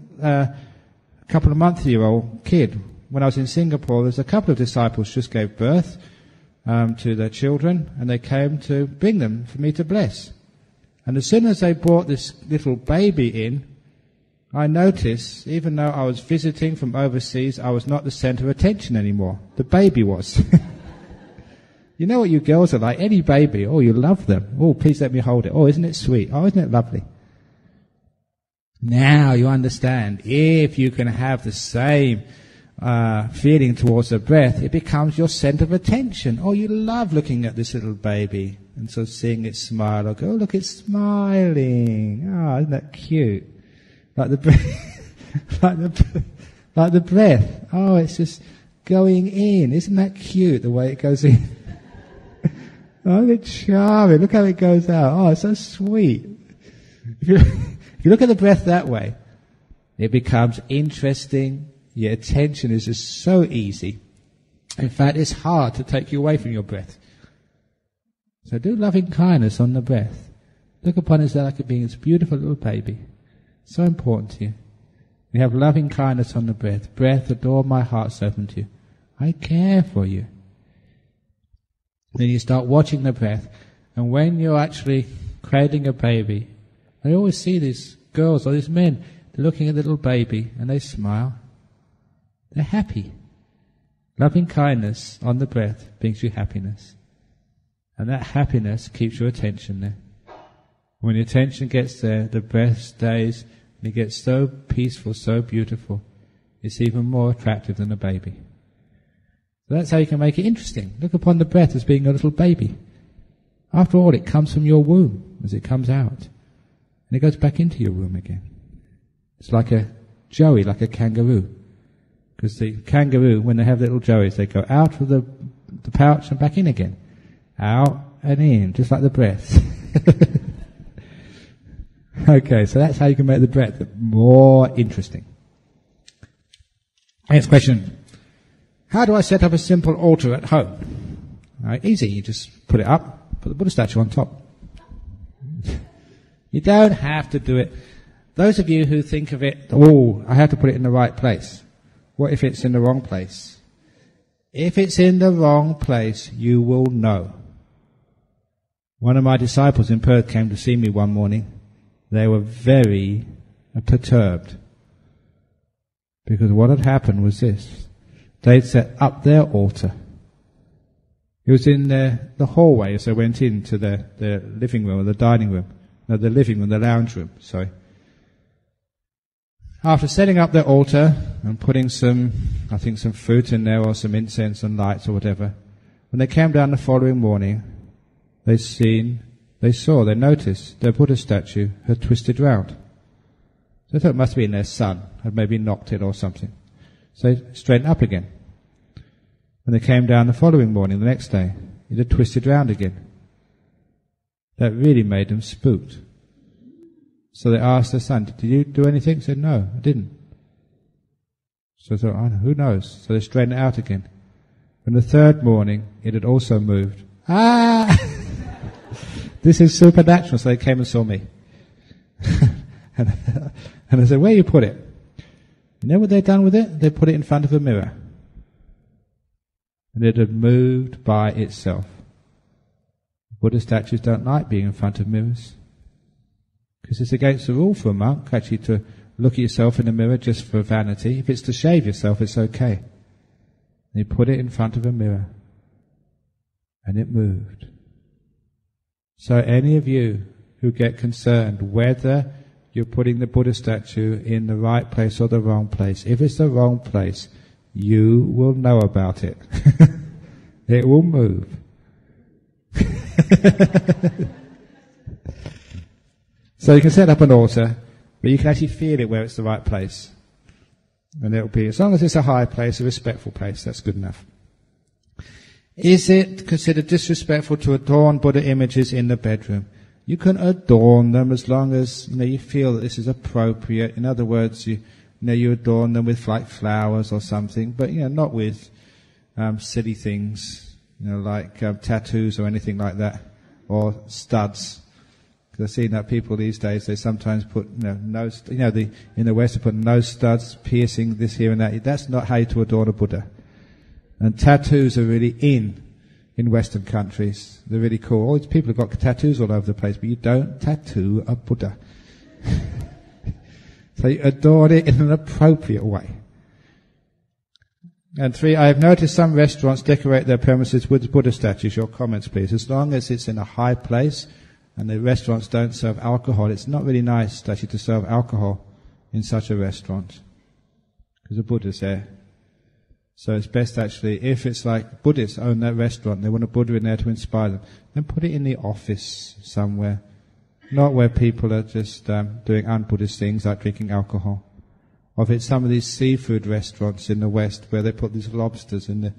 couple of month-year-old kid. When I was in Singapore, there's a couple of disciples just gave birth to their children, and they came to bring them for me to bless. And as soon as they brought this little baby in, I noticed, even though I was visiting from overseas, I was not the center of attention anymore. The baby was. You know what you girls are like? Any baby, oh, you love them. Oh, please let me hold it. Oh, isn't it sweet? Oh, isn't it lovely? Now you understand. If you can have the same feeling towards the breath, it becomes your center of attention. Oh, you love looking at this little baby and so seeing it smile. Or go, oh, look, it's smiling. Oh, isn't that cute? Like the breath, like the breath. Oh, it's just going in. Isn't that cute, the way it goes in? Oh, it's charming. Look how it goes out. Oh, it's so sweet. If you look at the breath that way, it becomes interesting. Your attention is just so easy. In fact, it's hard to take you away from your breath. So do loving kindness on the breath. Look upon it as like it being this beautiful little baby. So important to you. You have loving kindness on the breath. Breath, the door of my heart's open to you. I care for you. Then you start watching the breath, and when you're actually cradling a baby, I always see these girls or these men, they're looking at the little baby and they smile. They're happy. Loving kindness on the breath brings you happiness. And that happiness keeps your attention there. When your attention gets there, the breath stays, and it gets so peaceful, so beautiful, it's even more attractive than a baby. So that's how you can make it interesting. Look upon the breath as being a little baby. After all, it comes from your womb as it comes out. And it goes back into your womb again. It's like a joey, like a kangaroo. Because the kangaroo, when they have little joeys, they go out of the pouch and back in again. Out and in, just like the breath. Okay, so that's how you can make the breath more interesting. Next question. How do I set up a simple altar at home? Easy, you just put it up, put the Buddha statue on top. You don't have to do it. Those of you who think of it, I have to put it in the right place. What if it's in the wrong place? If it's in the wrong place, you will know. One of my disciples in Perth came to see me one morning. They were very perturbed. Because what had happened was this. They'd set up their altar. It was in the hallway as they went into the living room or the dining room. No, the living room, the lounge room, sorry. After setting up their altar and putting some fruit in there or some incense and lights or whatever, when they came down the following morning, they noticed their Buddha statue had twisted round. So they thought it must have been their son, had maybe knocked it or something. So they straightened up again. When they came down the following morning, the next day, it had twisted round again. That really made them spooked. So they asked their son, did you do anything? He said, no, I didn't. So they thought, who knows? So they straightened it out again. On the third morning, it had also moved. This is supernatural. So they came and saw me. and I said, where you put it? You know what they'd done with it? They put it in front of a mirror. And it had moved by itself. Buddha statues don't like being in front of mirrors. Because it's against the rule for a monk, actually, to look at yourself in a mirror just for vanity. If it's to shave yourself, it's okay. And you put it in front of a mirror. And it moved. So any of you who get concerned whether you're putting the Buddha statue in the right place or the wrong place, if it's the wrong place, you will know about it. It will move. So you can set up an altar, but you can actually feel it where it's the right place. And it'll be, as long as it's a high place, a respectful place, that's good enough. Is it considered disrespectful to adorn Buddha images in the bedroom? You can adorn them as long as you feel that this is appropriate. In other words, you adorn them with like flowers or something, but not with silly things, like tattoos or anything like that, or studs. Because I've seen that people these days, they sometimes put nose. In the West they put nose studs, piercing this here and that. That's not how to adorn a Buddha. And tattoos are really in Western countries. They're really cool. All these people have got tattoos all over the place, but you don't tattoo a Buddha. So you adorn it in an appropriate way. And 3, I have noticed some restaurants decorate their premises with Buddha statues. Your comments, please. As long as it's in a high place and the restaurants don't serve alcohol, it's not really nice actually to serve alcohol in such a restaurant because the Buddha's there. So it's best actually, if it's like Buddhists own that restaurant, they want a Buddha in there to inspire them, then put it in the office somewhere. Not where people are just doing un-Buddhist things like drinking alcohol. Or if it's some of these seafood restaurants in the West where they put these lobsters in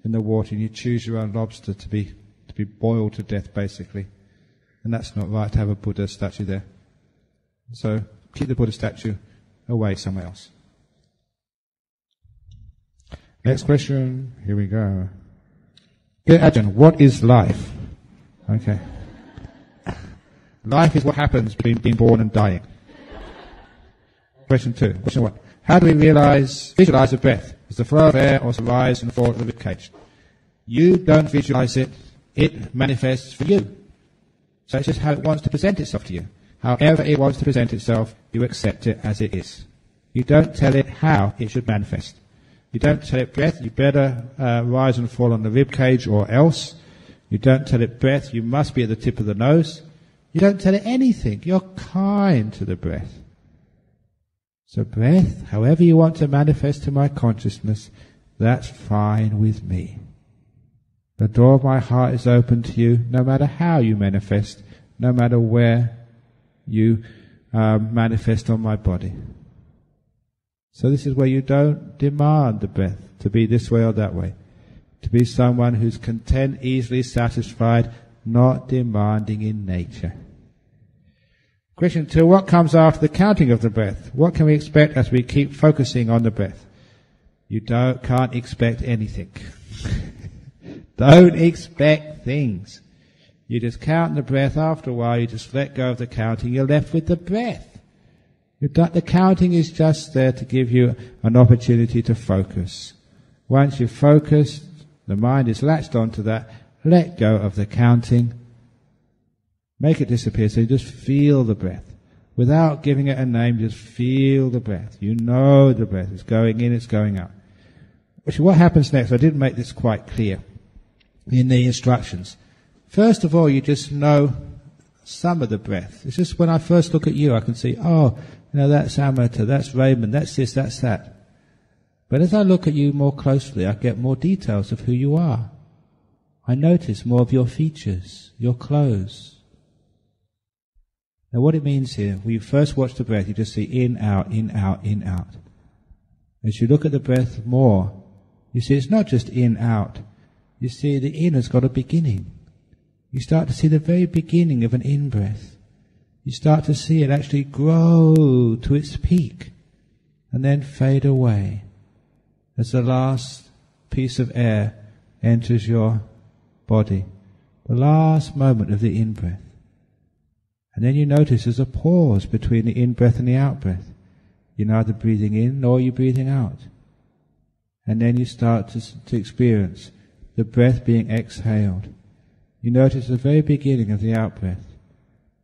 the water and you choose your own lobster to be boiled to death basically. And that's not right to have a Buddha statue there. So keep the Buddha statue away somewhere else. Next question. Here we go. Dear Ajahn, what is life? Okay. Life is what happens between being born and dying. Question 2. Question 1. How do we visualize the breath? As the flow of air or as the rise and fall of the rib cage? You don't visualize it. It manifests for you. So it's just how it wants to present itself to you. However it wants to present itself, you accept it as it is. You don't tell it how it should manifest. You don't tell it, breath, you better rise and fall on the rib cage or else. You don't tell it, breath, you must be at the tip of the nose. You don't tell it anything. You're kind to the breath. So breath, however you want to manifest to my consciousness, that's fine with me. The door of my heart is open to you, no matter how you manifest, no matter where you manifest on my body. So this is where you don't demand the breath to be this way or that way. To be someone who's content, easily satisfied, not demanding in nature. Question 2, what comes after the counting of the breath? What can we expect as we keep focusing on the breath? You can't expect anything. Don't expect things. You just count the breath. After a while, you just let go of the counting. You're left with the breath. The counting is just there to give you an opportunity to focus. Once you've focused, the mind is latched onto that. Let go of the counting. Make it disappear. So you just feel the breath. Without giving it a name, just feel the breath. You know the breath. It's going in, it's going out. Which, what happens next? I didn't make this quite clear in the instructions. First of all, you just know some of the breath. It's just when I first look at you, I can see, that's Amrita, that's Raymond, that's this, that's that. But as I look at you more closely, I get more details of who you are. I notice more of your features, your clothes. Now what it means here, when you first watch the breath, you just see in, out, in, out, in, out. As you look at the breath more, you see it's not just in, out. You see the in has got a beginning. You start to see the very beginning of an in-breath. You start to see it actually grow to its peak and then fade away as the last piece of air enters your body, the last moment of the in-breath. And then you notice there's a pause between the in-breath and the out-breath. You're neither breathing in nor you're breathing out. And then you start to experience the breath being exhaled. You notice the very beginning of the out-breath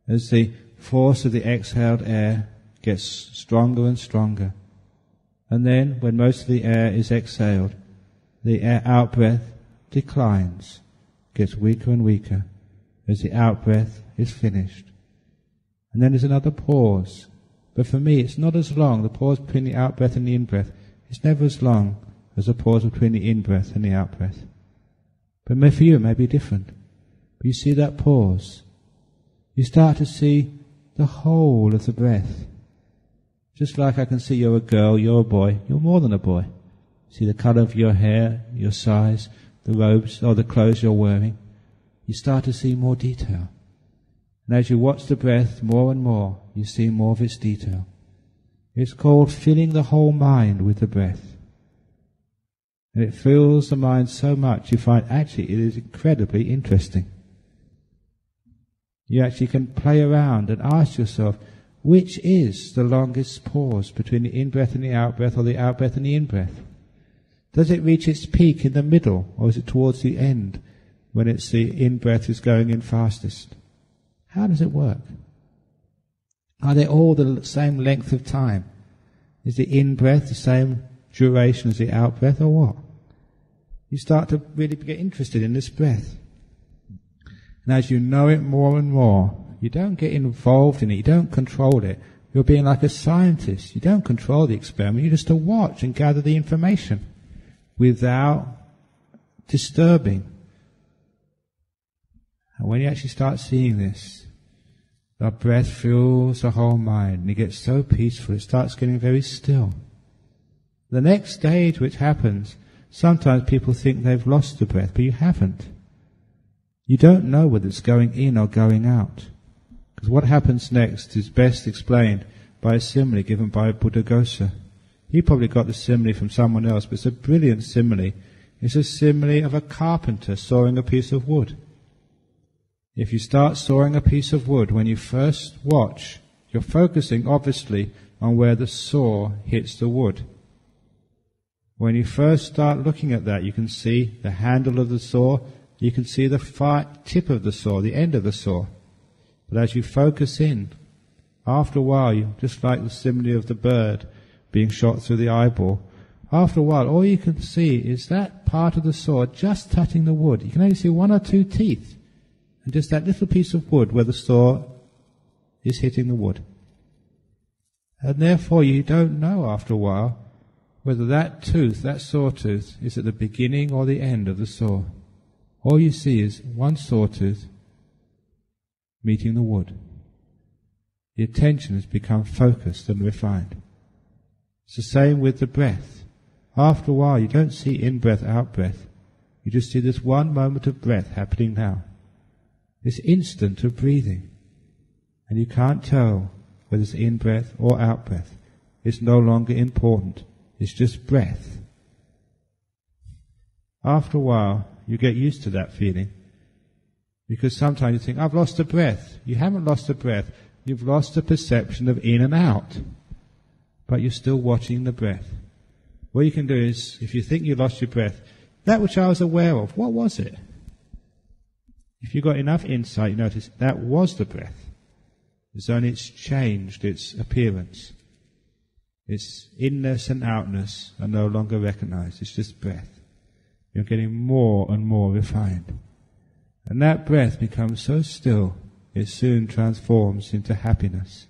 as the force of the exhaled air gets stronger and stronger. And then, when most of the air is exhaled, the out-breath declines, gets weaker and weaker as the out-breath is finished. And then there's another pause. But for me, it's not as long. The pause between the out-breath and the in-breath is never as long as the pause between the in-breath and the out-breath. But for you, it may be different. But you see that pause. You start to see the whole of the breath. Just like I can see you're a girl, you're a boy, you're more than a boy. See the colour of your hair, your size, the robes or the clothes you're wearing. You start to see more detail. And as you watch the breath more and more, you see more of its detail. It's called filling the whole mind with the breath. And it fills the mind so much you find actually it is incredibly interesting. You actually can play around and ask yourself, which is the longest pause between the in-breath and the out-breath, or the out-breath and the in-breath? Does it reach its peak in the middle, or is it towards the end when it's the in-breath is going in fastest? How does it work? Are they all the same length of time? Is the in-breath the same duration as the out-breath, or what? You start to really get interested in this breath. And as you know it more and more, you don't get involved in it, you don't control it. You're being like a scientist. You don't control the experiment, you're just to watch and gather the information without disturbing. And when you actually start seeing this, the breath fills the whole mind, and it gets so peaceful, it starts getting very still. The next stage which happens, sometimes people think they've lost the breath, but you haven't. You don't know whether it's going in or going out. Because what happens next is best explained by a simile given by Buddhaghosa. He probably got the simile from someone else, but it's a brilliant simile. It's a simile of a carpenter sawing a piece of wood. If you start sawing a piece of wood, when you first watch, you're focusing obviously on where the saw hits the wood. When you first start looking at that, you can see the handle of the saw, you can see the tip of the saw, the end of the saw. But as you focus in, after a while, just like the simile of the bird being shot through the eyeball, after a while, all you can see is that part of the saw just touching the wood. You can only see one or two teeth, and just that little piece of wood where the saw is hitting the wood. And therefore, you don't know after a while whether that tooth, that sawtooth, is at the beginning or the end of the saw. All you see is one sawtooth meeting the wood. The attention has become focused and refined. It's the same with the breath. After a while, you don't see in-breath, out-breath. You just see this one moment of breath happening now. This instant of breathing. And you can't tell whether it's in-breath or out-breath. It's no longer important. It's just breath. After a while, you get used to that feeling. Because sometimes you think, I've lost the breath. You haven't lost the breath. You've lost the perception of in and out. But you're still watching the breath. What you can do is, if you think you lost your breath, that which I was aware of, what was it? If you've got enough insight, you notice that was the breath. It's only it's changed its appearance. Its inness and outness are no longer recognized. It's just breath. You're getting more and more refined. And that breath becomes so still, it soon transforms into happiness.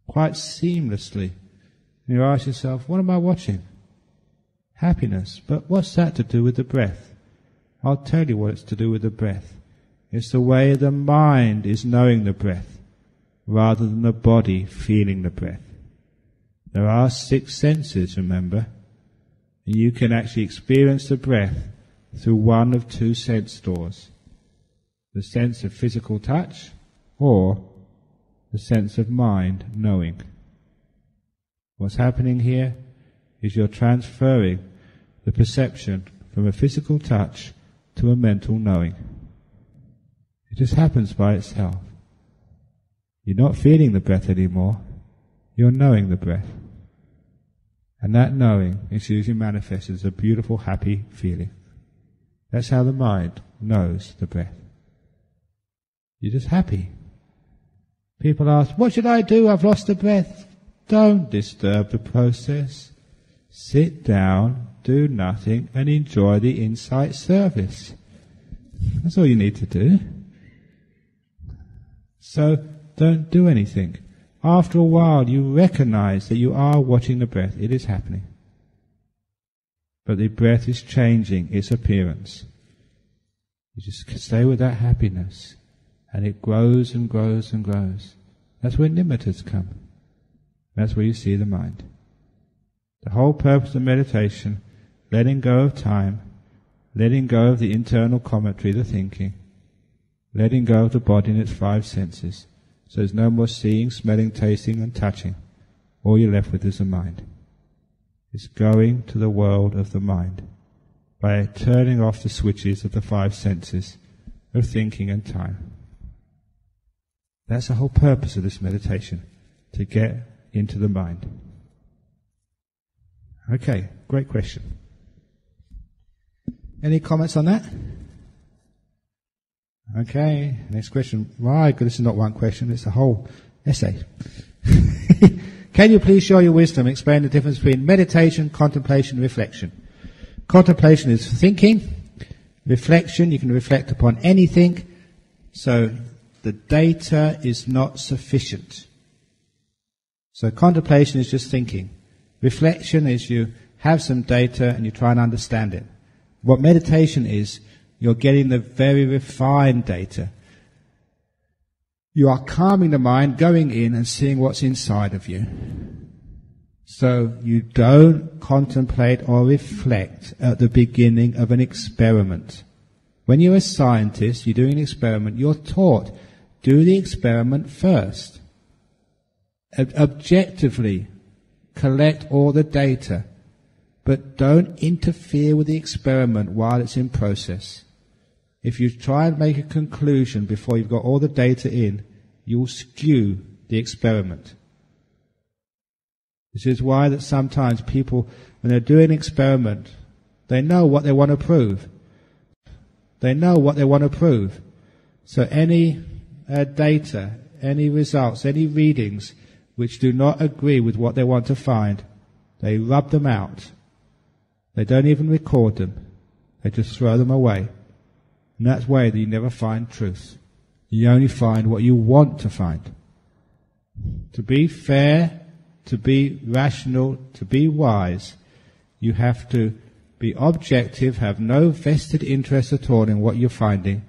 Quite seamlessly. And you ask yourself, what am I watching? Happiness. But what's that to do with the breath? I'll tell you what it's to do with the breath. It's the way the mind is knowing the breath, rather than the body feeling the breath. There are 6 senses, remember, and you can actually experience the breath through one of 2 sense doors. The sense of physical touch, or the sense of mind knowing. What's happening here is you're transferring the perception from a physical touch to a mental knowing. It just happens by itself. You're not feeling the breath anymore, you're knowing the breath. And that knowing is usually manifested as a beautiful, happy feeling. That's how the mind knows the breath. You're just happy. People ask, what should I do? I've lost the breath. Don't disturb the process. Sit down, do nothing, and enjoy the insight service. That's all you need to do. So, don't do anything. After a while, you recognize that you are watching the breath. It is happening. But the breath is changing its appearance. You just stay with that happiness. And it grows and grows and grows. That's where nimittas come. That's where you see the mind. The whole purpose of meditation, letting go of time, letting go of the internal commentary, the thinking, letting go of the body and its 5 senses. So there's no more seeing, smelling, tasting and touching. All you're left with is the mind. It's going to the world of the mind by turning off the switches of the 5 senses of thinking and time. That's the whole purpose of this meditation, to get into the mind. Okay, great question. Any comments on that? Okay, next question. My God, this is not one question, it's a whole essay. Can you please show your wisdom, explain the difference between meditation, contemplation, and reflection? Contemplation is thinking. Reflection, you can reflect upon anything. So the data is not sufficient. So contemplation is just thinking. Reflection is you have some data and you try and understand it. What meditation is, you're getting the very refined data. You are calming the mind, going in and seeing what's inside of you. So you don't contemplate or reflect at the beginning of an experiment. When you're a scientist, you're doing an experiment, you're taught, do the experiment first. Objectively, collect all the data, but don't interfere with the experiment while it's in process. If you try and make a conclusion before you've got all the data in, you'll skew the experiment. This is why that sometimes people, when they're doing an experiment, they know what they want to prove. They know what they want to prove. So any data, any results, any readings which do not agree with what they want to find, they rub them out. They don't even record them. They just throw them away. And that's the way that you never find truth. You only find what you want to find. To be fair, to be rational, to be wise, you have to be objective, have no vested interest at all in what you're finding,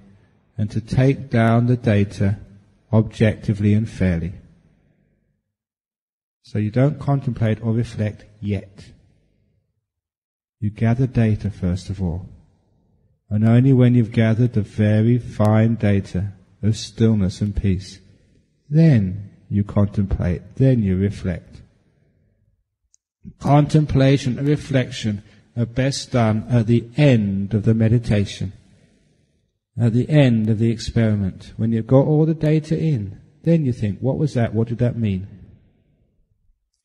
and to take down the data objectively and fairly. So you don't contemplate or reflect yet. You gather data first of all. And only when you've gathered the very fine data of stillness and peace, then you contemplate, then you reflect. Contemplation and reflection are best done at the end of the meditation, at the end of the experiment. When you've got all the data in, then you think, what was that? What did that mean?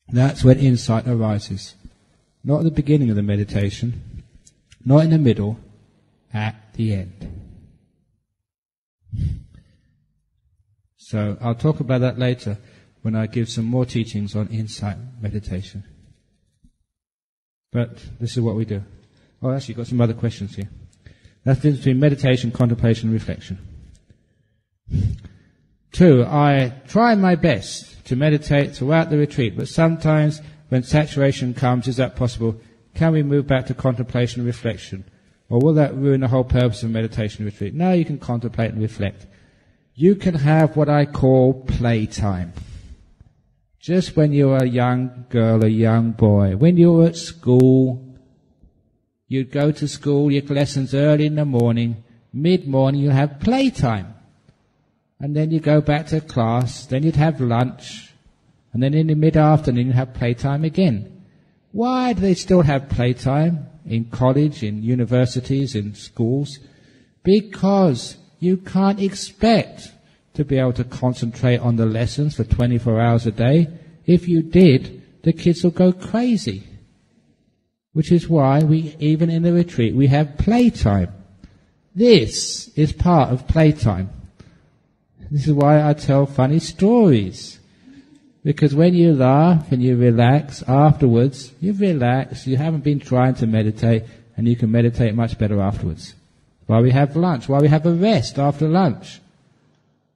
That's when insight arises. Not at the beginning of the meditation, not in the middle, at the end. So I'll talk about that later when I give some more teachings on insight meditation. But this is what we do. Oh, actually, got some other questions here. That's the difference between meditation, contemplation, and reflection. 2, I try my best to meditate throughout the retreat, but sometimes when saturation comes, is that possible? Can we move back to contemplation and reflection? Or will that ruin the whole purpose of meditation and retreat? No, you can contemplate and reflect. You can have what I call playtime. Just when you're a young girl, a young boy, when you're at school, you'd go to school, your lessons early in the morning, mid-morning you have playtime. And then you go back to class, then you'd have lunch, and then in the mid-afternoon you have playtime again. Why do they still have playtime in college, in universities, in schools? Because you can't expect to be able to concentrate on the lessons for 24 hours a day. If you did, the kids will go crazy. Which is why we, even in the retreat, we have playtime. This is part of playtime. This is why I tell funny stories. Because when you laugh and you relax, afterwards, you've relaxed, you haven't been trying to meditate, and you can meditate much better afterwards. Why we have lunch, why we have a rest after lunch.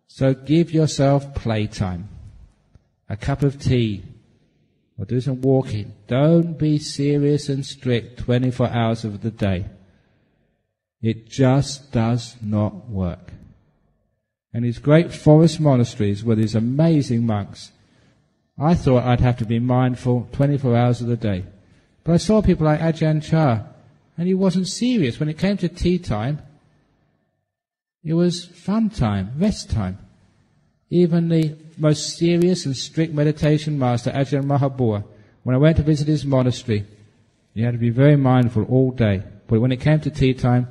So give yourself playtime. A cup of tea, or do some walking. Don't be serious and strict 24 hours of the day. It just does not work. And these great forest monasteries where these amazing monks, I thought I'd have to be mindful 24 hours of the day. But I saw people like Ajahn Chah, and he wasn't serious. When it came to tea time, it was fun time, rest time. Even the most serious and strict meditation master, Ajahn Mahabua, when I went to visit his monastery, he had to be very mindful all day. But when it came to tea time,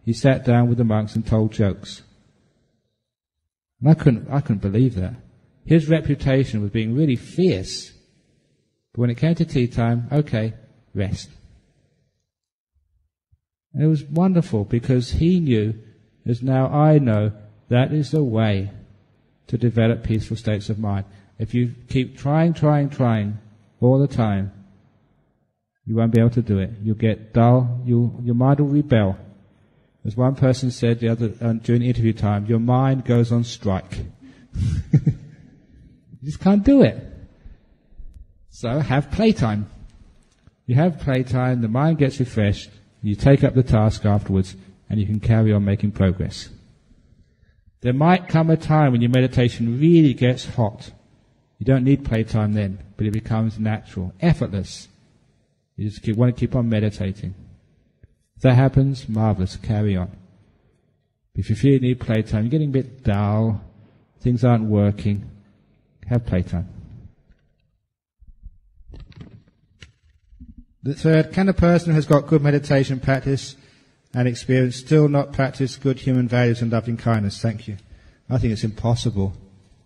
he sat down with the monks and told jokes. And I couldn't believe that. His reputation was being really fierce. But when it came to tea time, okay, rest. And it was wonderful because he knew, as now I know, that is the way to develop peaceful states of mind. If you keep trying all the time, you won't be able to do it. You'll get dull, your mind will rebel. As one person said during interview time, your mind goes on strike. You just can't do it. So have playtime. You have playtime, the mind gets refreshed, you take up the task afterwards, and you can carry on making progress. There might come a time when your meditation really gets hot. You don't need playtime then, but it becomes natural, effortless. You just want to keep on meditating. If that happens, marvelous, carry on. If you feel you need playtime, you're getting a bit dull, things aren't working, have playtime. The third, can a person who has got good meditation practice and experience still not practice good human values and loving kindness? Thank you. I think it's impossible.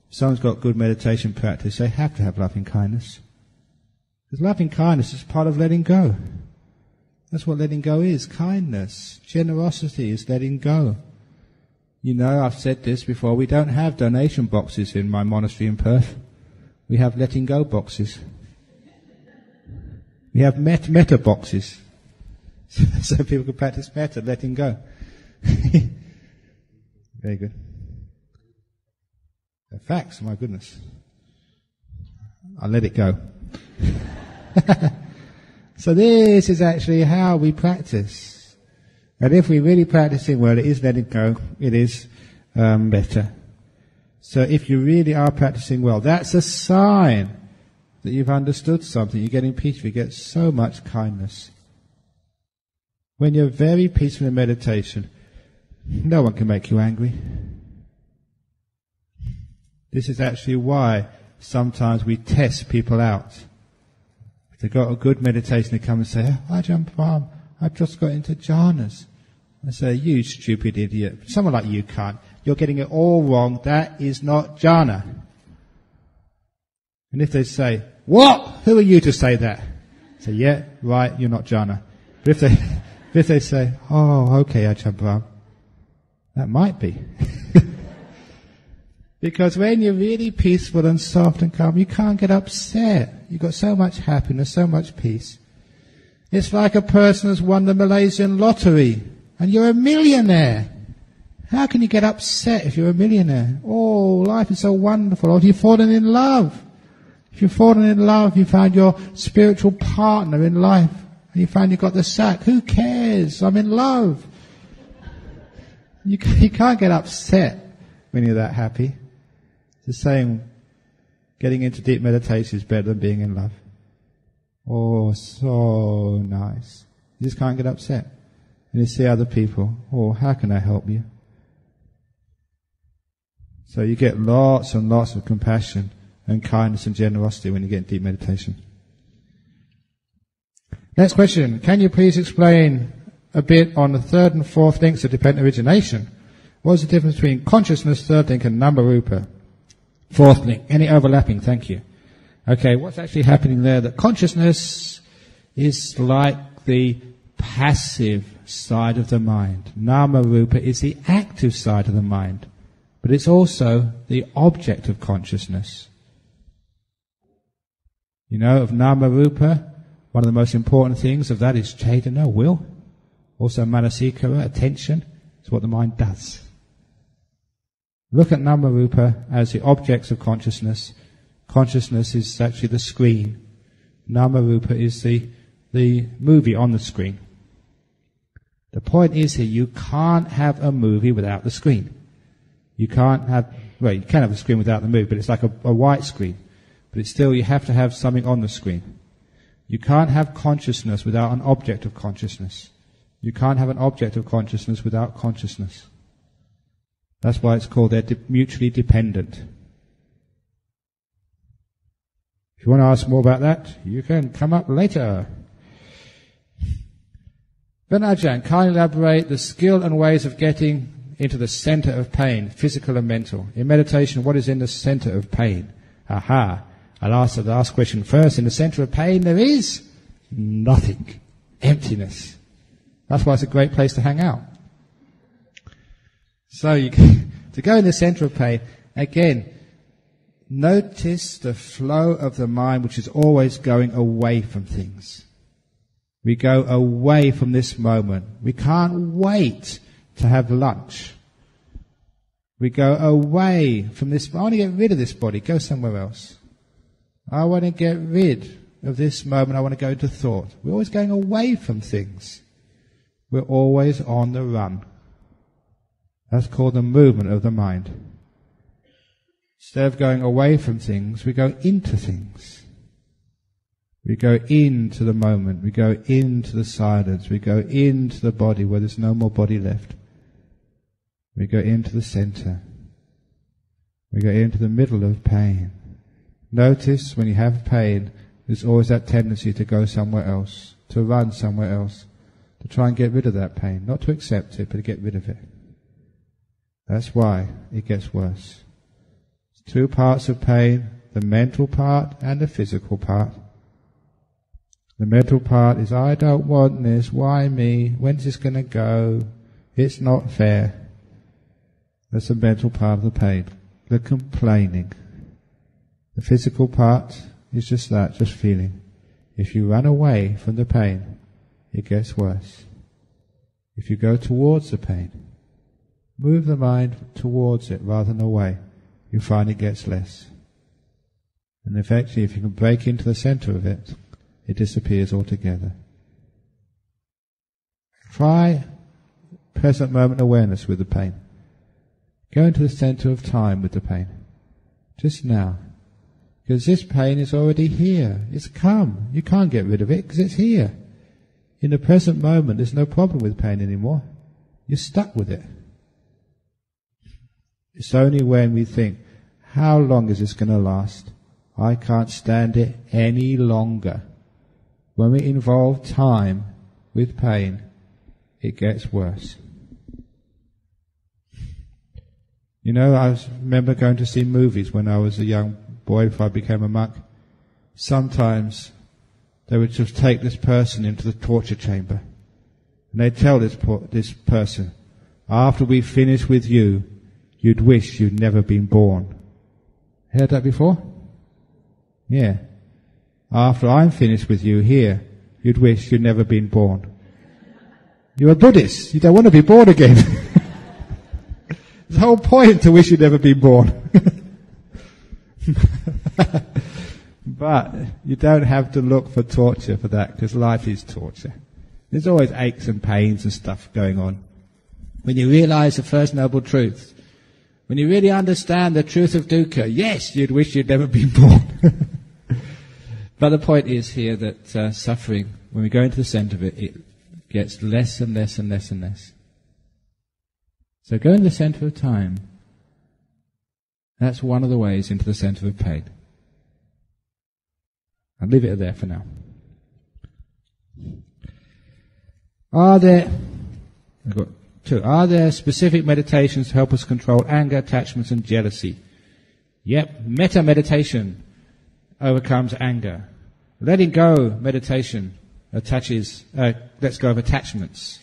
If someone's got good meditation practice, they have to have loving kindness. Because loving kindness is part of letting go. That's what letting go is, kindness. Generosity is letting go. You know, I've said this before, we don't have donation boxes in my monastery in Perth. We have letting go boxes. We have metta boxes. So people can practice metta, letting go. Very good. They're facts, my goodness. I'll let it go. So this is actually how we practice. And if we're really practicing well, it is letting go, it is better. So if you really are practicing well, that's a sign that you've understood something. You're getting peaceful, you get so much kindness. When you're very peaceful in meditation, no one can make you angry. This is actually why sometimes we test people out. If they've got a good meditation, they come and say, "Oh, Ajahn Brahm, I've just got into jhanas." I say, "You stupid idiot. Someone like you can't. You're getting it all wrong. That is not jhana." And if they say, "What? Who are you to say that?" I say, "Yeah, right, you're not jhana." But if they say, "Oh, okay, Ajahn Brahm," that might be. Because when you're really peaceful and soft and calm, you can't get upset. You've got so much happiness, so much peace. It's like a person who's won the Malaysian lottery and you're a millionaire. How can you get upset if you're a millionaire? Oh, life is so wonderful. Or if you've fallen in love. If you've fallen in love, you found your spiritual partner in life and you find you've got the sack. Who cares? I'm in love. You can't get upset when you're that happy. The same, getting into deep meditation is better than being in love. Oh, so nice. You just can't get upset. And you see other people, oh, how can I help you? So you get lots and lots of compassion and kindness and generosity when you get in deep meditation. Next question. Can you please explain a bit on the third and fourth links of dependent origination? What is the difference between consciousness, third link, and Namarupa? Fourth link. Any overlapping? Thank you. Okay, what's actually happening there? That consciousness is like the passive side of the mind. Namarupa is the active side of the mind. But it's also the object of consciousness. You know, of Namarupa, one of the most important things of that is Chaitanya, will. Also Manasikara, attention. It's what the mind does. Look at Namarupa as the objects of consciousness. Consciousness is actually the screen. Namarupa is the movie on the screen. The point is here, you can't have a movie without the screen. You can't have, well, you can have a screen without the movie, but it's like a white screen. But it's still, you have to have something on the screen. You can't have consciousness without an object of consciousness. You can't have an object of consciousness without consciousness. That's why it's called they're mutually dependent. If you want to ask more about that, you can come up later. Then Ajahn, kindly elaborate the skill and ways of getting into the center of pain, physical and mental. In meditation, what is in the center of pain? Aha! I'll ask the last question first. In the center of pain, there is nothing. Emptiness. That's why it's a great place to hang out. So to go in the center of pain, again, notice the flow of the mind which is always going away from things. We go away from this moment. We can't wait to have lunch. We go away from this. I want to get rid of this body. Go somewhere else. I want to get rid of this moment. I want to go to thought. We're always going away from things. We're always on the run. That's called the movement of the mind. Instead of going away from things, we go into things. We go into the moment. We go into the silence. We go into the body where there's no more body left. We go into the center. We go into the middle of pain. Notice when you have pain, there's always that tendency to go somewhere else, to run somewhere else. to try and get rid of that pain, not to accept it, but to get rid of it. That's why it gets worse. There's two parts of pain, the mental part and the physical part. The mental part is, I don't want this, why me, when's this going to go, it's not fair. That's the mental part of the pain, the complaining. The physical part is just that, just feeling. If you run away from the pain, it gets worse. If you go towards the pain, move the mind towards it rather than away, you find it gets less. And effectively, if you can break into the center of it, it disappears altogether. Try present moment awareness with the pain. Go into the center of time with the pain. Just now. Because this pain is already here. It's come. You can't get rid of it because it's here. In the present moment, there's no problem with pain anymore. You're stuck with it. It's only when we think, how long is this going to last? I can't stand it any longer. When we involve time with pain, it gets worse. You know, I remember going to see movies when I was a young boy before I became a monk. Sometimes they would just take this person into the torture chamber. And they'd tell this person, after we finish with you, you'd wish you'd never been born. Heard that before? Yeah. After I'm finished with you here, you'd wish you'd never been born. You're a Buddhist. You don't want to be born again. The whole point to wish you'd never been born. But you don't have to look for torture for that, because life is torture. There's always aches and pains and stuff going on. When you realize the First Noble Truth, when you really understand the truth of dukkha, yes, you'd wish you'd never been born. But the point is here that suffering, when we go into the center of it, it gets less and less and less and less. So go into the center of time. That's one of the ways into the center of pain. I'll leave it there for now. I've got two. Are there specific meditations to help us control anger, attachments and jealousy? Yep. Metta meditation overcomes anger. Letting go meditation lets go of attachments.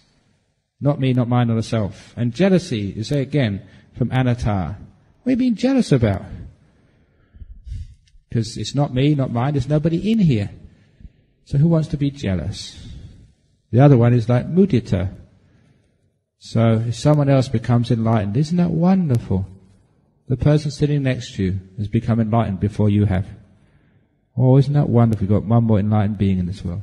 Not me, not mine, not a self. And jealousy is, again, from anatta. What are you being jealous about? Because it's not me, not mine, there's nobody in here. So who wants to be jealous? The other one is like mudita. So if someone else becomes enlightened, isn't that wonderful? The person sitting next to you has become enlightened before you have. Oh, isn't that wonderful? We've got one more enlightened being in this world.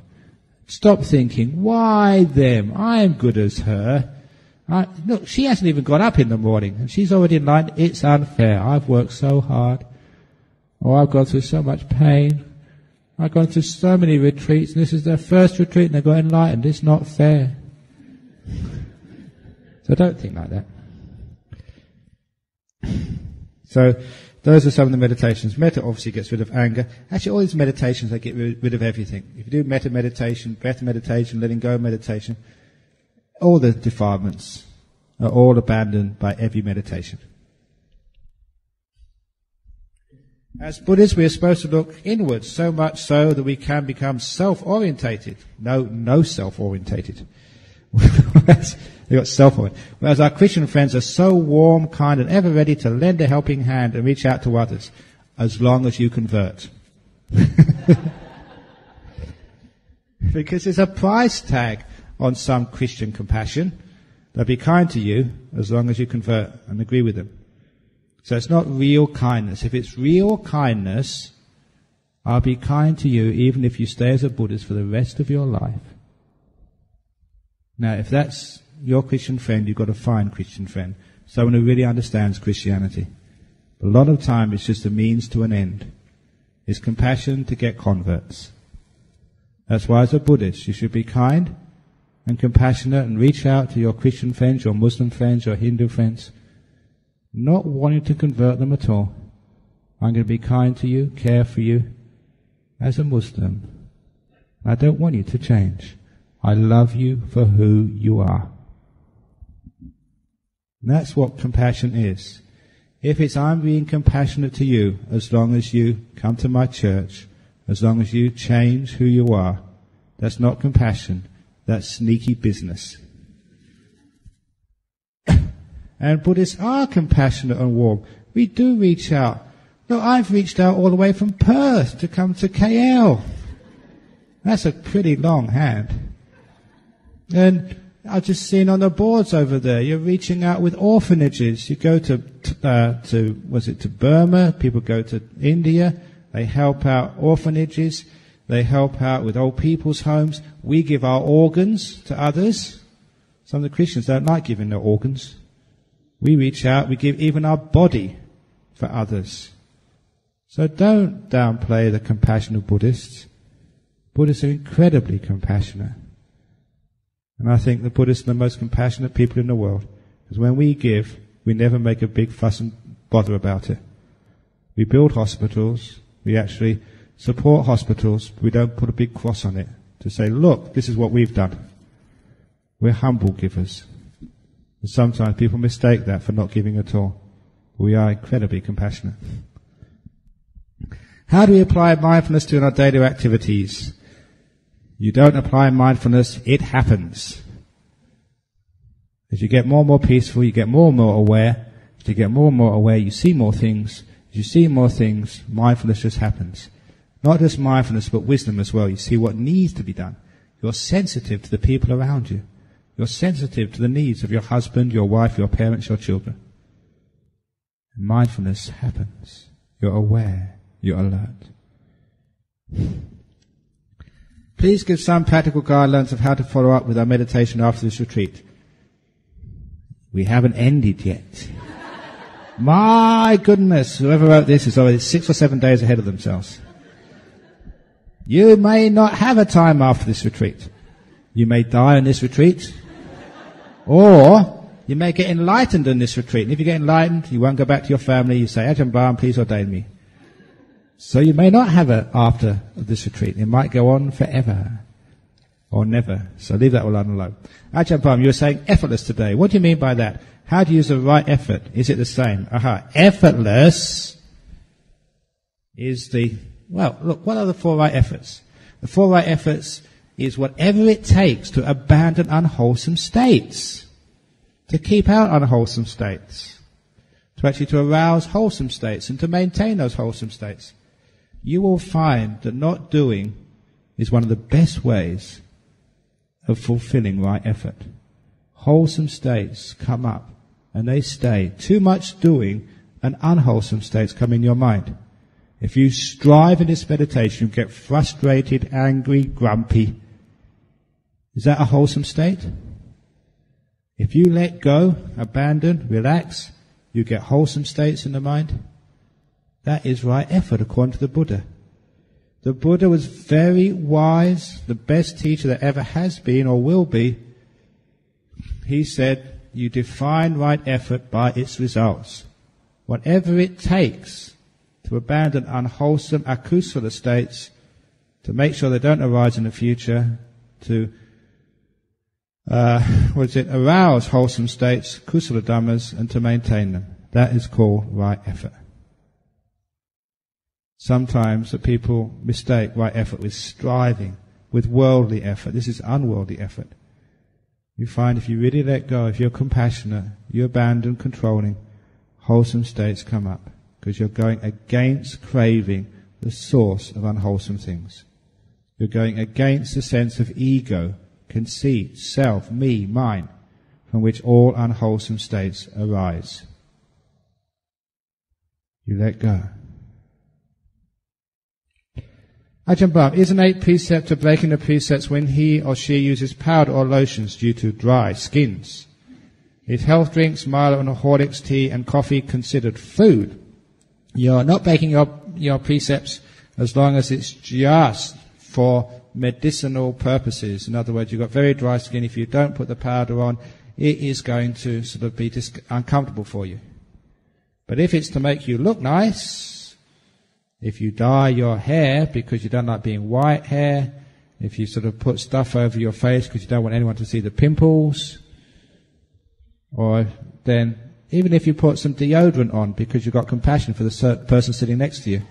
Stop thinking, why them? I am good as her. Look, she hasn't even got up in the morning and she's already enlightened. It's unfair. I've worked so hard. Oh, I've gone through so much pain. I've gone through so many retreats and this is their first retreat and they got enlightened. It's not fair. So don't think like that. So those are some of the meditations. Metta obviously gets rid of anger. Actually, all these meditations, they get rid of everything. If you do metta meditation, breath meditation, letting go meditation, all the defilements are all abandoned by every meditation. As Buddhists, we are supposed to look inwards, so much so that we can become self-orientated. No self-orientated. They got self-oriented. Whereas our Christian friends are so warm, kind, and ever ready to lend a helping hand and reach out to others, as long as you convert. Because there's a price tag on some Christian compassion. They'll be kind to you as long as you convert and agree with them. So it's not real kindness. If it's real kindness, I'll be kind to you even if you stay as a Buddhist for the rest of your life. Now, if that's your Christian friend, you've got to find Christian friend. Someone who really understands Christianity. A lot of time it's just a means to an end. It's compassion to get converts. That's why as a Buddhist, you should be kind and compassionate and reach out to your Christian friends, your Muslim friends, your Hindu friends, not wanting to convert them at all. I'm going to be kind to you, care for you as a Muslim. I don't want you to change. I love you for who you are. And that's what compassion is. If it's I'm being compassionate to you, as long as you come to my church, as long as you change who you are, that's not compassion, that's sneaky business. And Buddhists are compassionate and warm. We do reach out. Look, I've reached out all the way from Perth to come to KL. That's a pretty long hand. And I've just seen on the boards over there, you're reaching out with orphanages. You go to Burma, people go to India, they help out orphanages, they help out with old people's homes. We give our organs to others. Some of the Christians don't like giving their organs. We reach out, we give even our body for others. So don't downplay the compassion of Buddhists. Buddhists are incredibly compassionate. And I think the Buddhists are the most compassionate people in the world. Because when we give, we never make a big fuss and bother about it. We build hospitals, we actually support hospitals, but we don't put a big cross on it to say, look, this is what we've done. We're humble givers. And sometimes people mistake that for not giving at all. We are incredibly compassionate. How do we apply mindfulness to our daily activities? You don't apply mindfulness, it happens. As you get more and more peaceful, you get more and more aware. As you get more and more aware, you see more things. As you see more things, mindfulness just happens. Not just mindfulness, but wisdom as well. You see what needs to be done. You're sensitive to the people around you. You're sensitive to the needs of your husband, your wife, your parents, your children. And mindfulness happens. You're aware. You're alert. Please give some practical guidelines of how to follow up with our meditation after this retreat. We haven't ended yet. My goodness, whoever wrote this is already 6 or 7 days ahead of themselves. You may not have a time after this retreat. You may die on this retreat. Or you may get enlightened in this retreat. And if you get enlightened, you won't go back to your family. You say, Ajahn Brahm, please ordain me. So you may not have it after this retreat. It might go on forever. Or never. So leave that alone. Ajahn Brahm, you were saying effortless today. What do you mean by that? How do you use the right effort? Is it the same? Effortless is look, what are the 4 right efforts? The 4 right efforts is whatever it takes to abandon unwholesome states, to keep out unwholesome states, to arouse wholesome states and to maintain those wholesome states. You will find that not doing is one of the best ways of fulfilling right effort. Wholesome states come up and they stay. Too much doing and unwholesome states come in your mind. If you strive in this meditation, you get frustrated, angry, grumpy. Is that a wholesome state? If you let go, abandon, relax, you get wholesome states in the mind. That is right effort according to the Buddha. The Buddha was very wise, the best teacher that ever has been or will be. He said, you define right effort by its results. Whatever it takes to abandon unwholesome akusala states, to make sure they don't arise in the future, to arouse wholesome states, kusala dhammas, and to maintain them. That is called right effort. Sometimes the people mistake right effort with striving, with worldly effort. This is unworldly effort. You find if you really let go, if you're compassionate, you abandon controlling, wholesome states come up, because you're going against craving the source of unwholesome things. You're going against the sense of ego, conceit, self, me, mine, from which all unwholesome states arise. You let go. Ajahn Brahm, is an 8th precept to breaking the precepts when he or she uses powder or lotions due to dry skins? Is health drinks, Milo and Horlicks tea and coffee considered food? You're not breaking your precepts as long as it's just for medicinal purposes. In other words, you've got very dry skin. If you don't put the powder on, it is going to sort of be uncomfortable for you. But if it's to make you look nice, if you dye your hair because you don't like being white hair, if you sort of put stuff over your face because you don't want anyone to see the pimples, or then even if you put some deodorant on because you've got compassion for the person sitting next to you,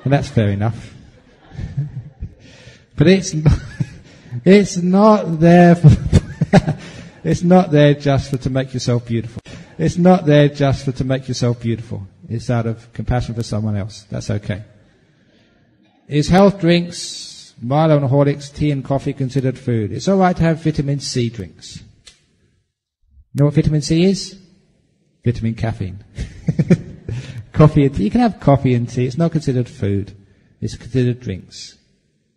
and that's fair enough. But it's not there for it's not there just to make yourself beautiful. It's not there just to make yourself beautiful. It's out of compassion for someone else. That's okay. Is health drinks, Milo and Horlicks, tea and coffee considered food? It's all right to have vitamin C drinks. You know what vitamin C is? Vitamin caffeine. Coffee and tea. You can have coffee and tea. It's not considered food. It's considered drinks.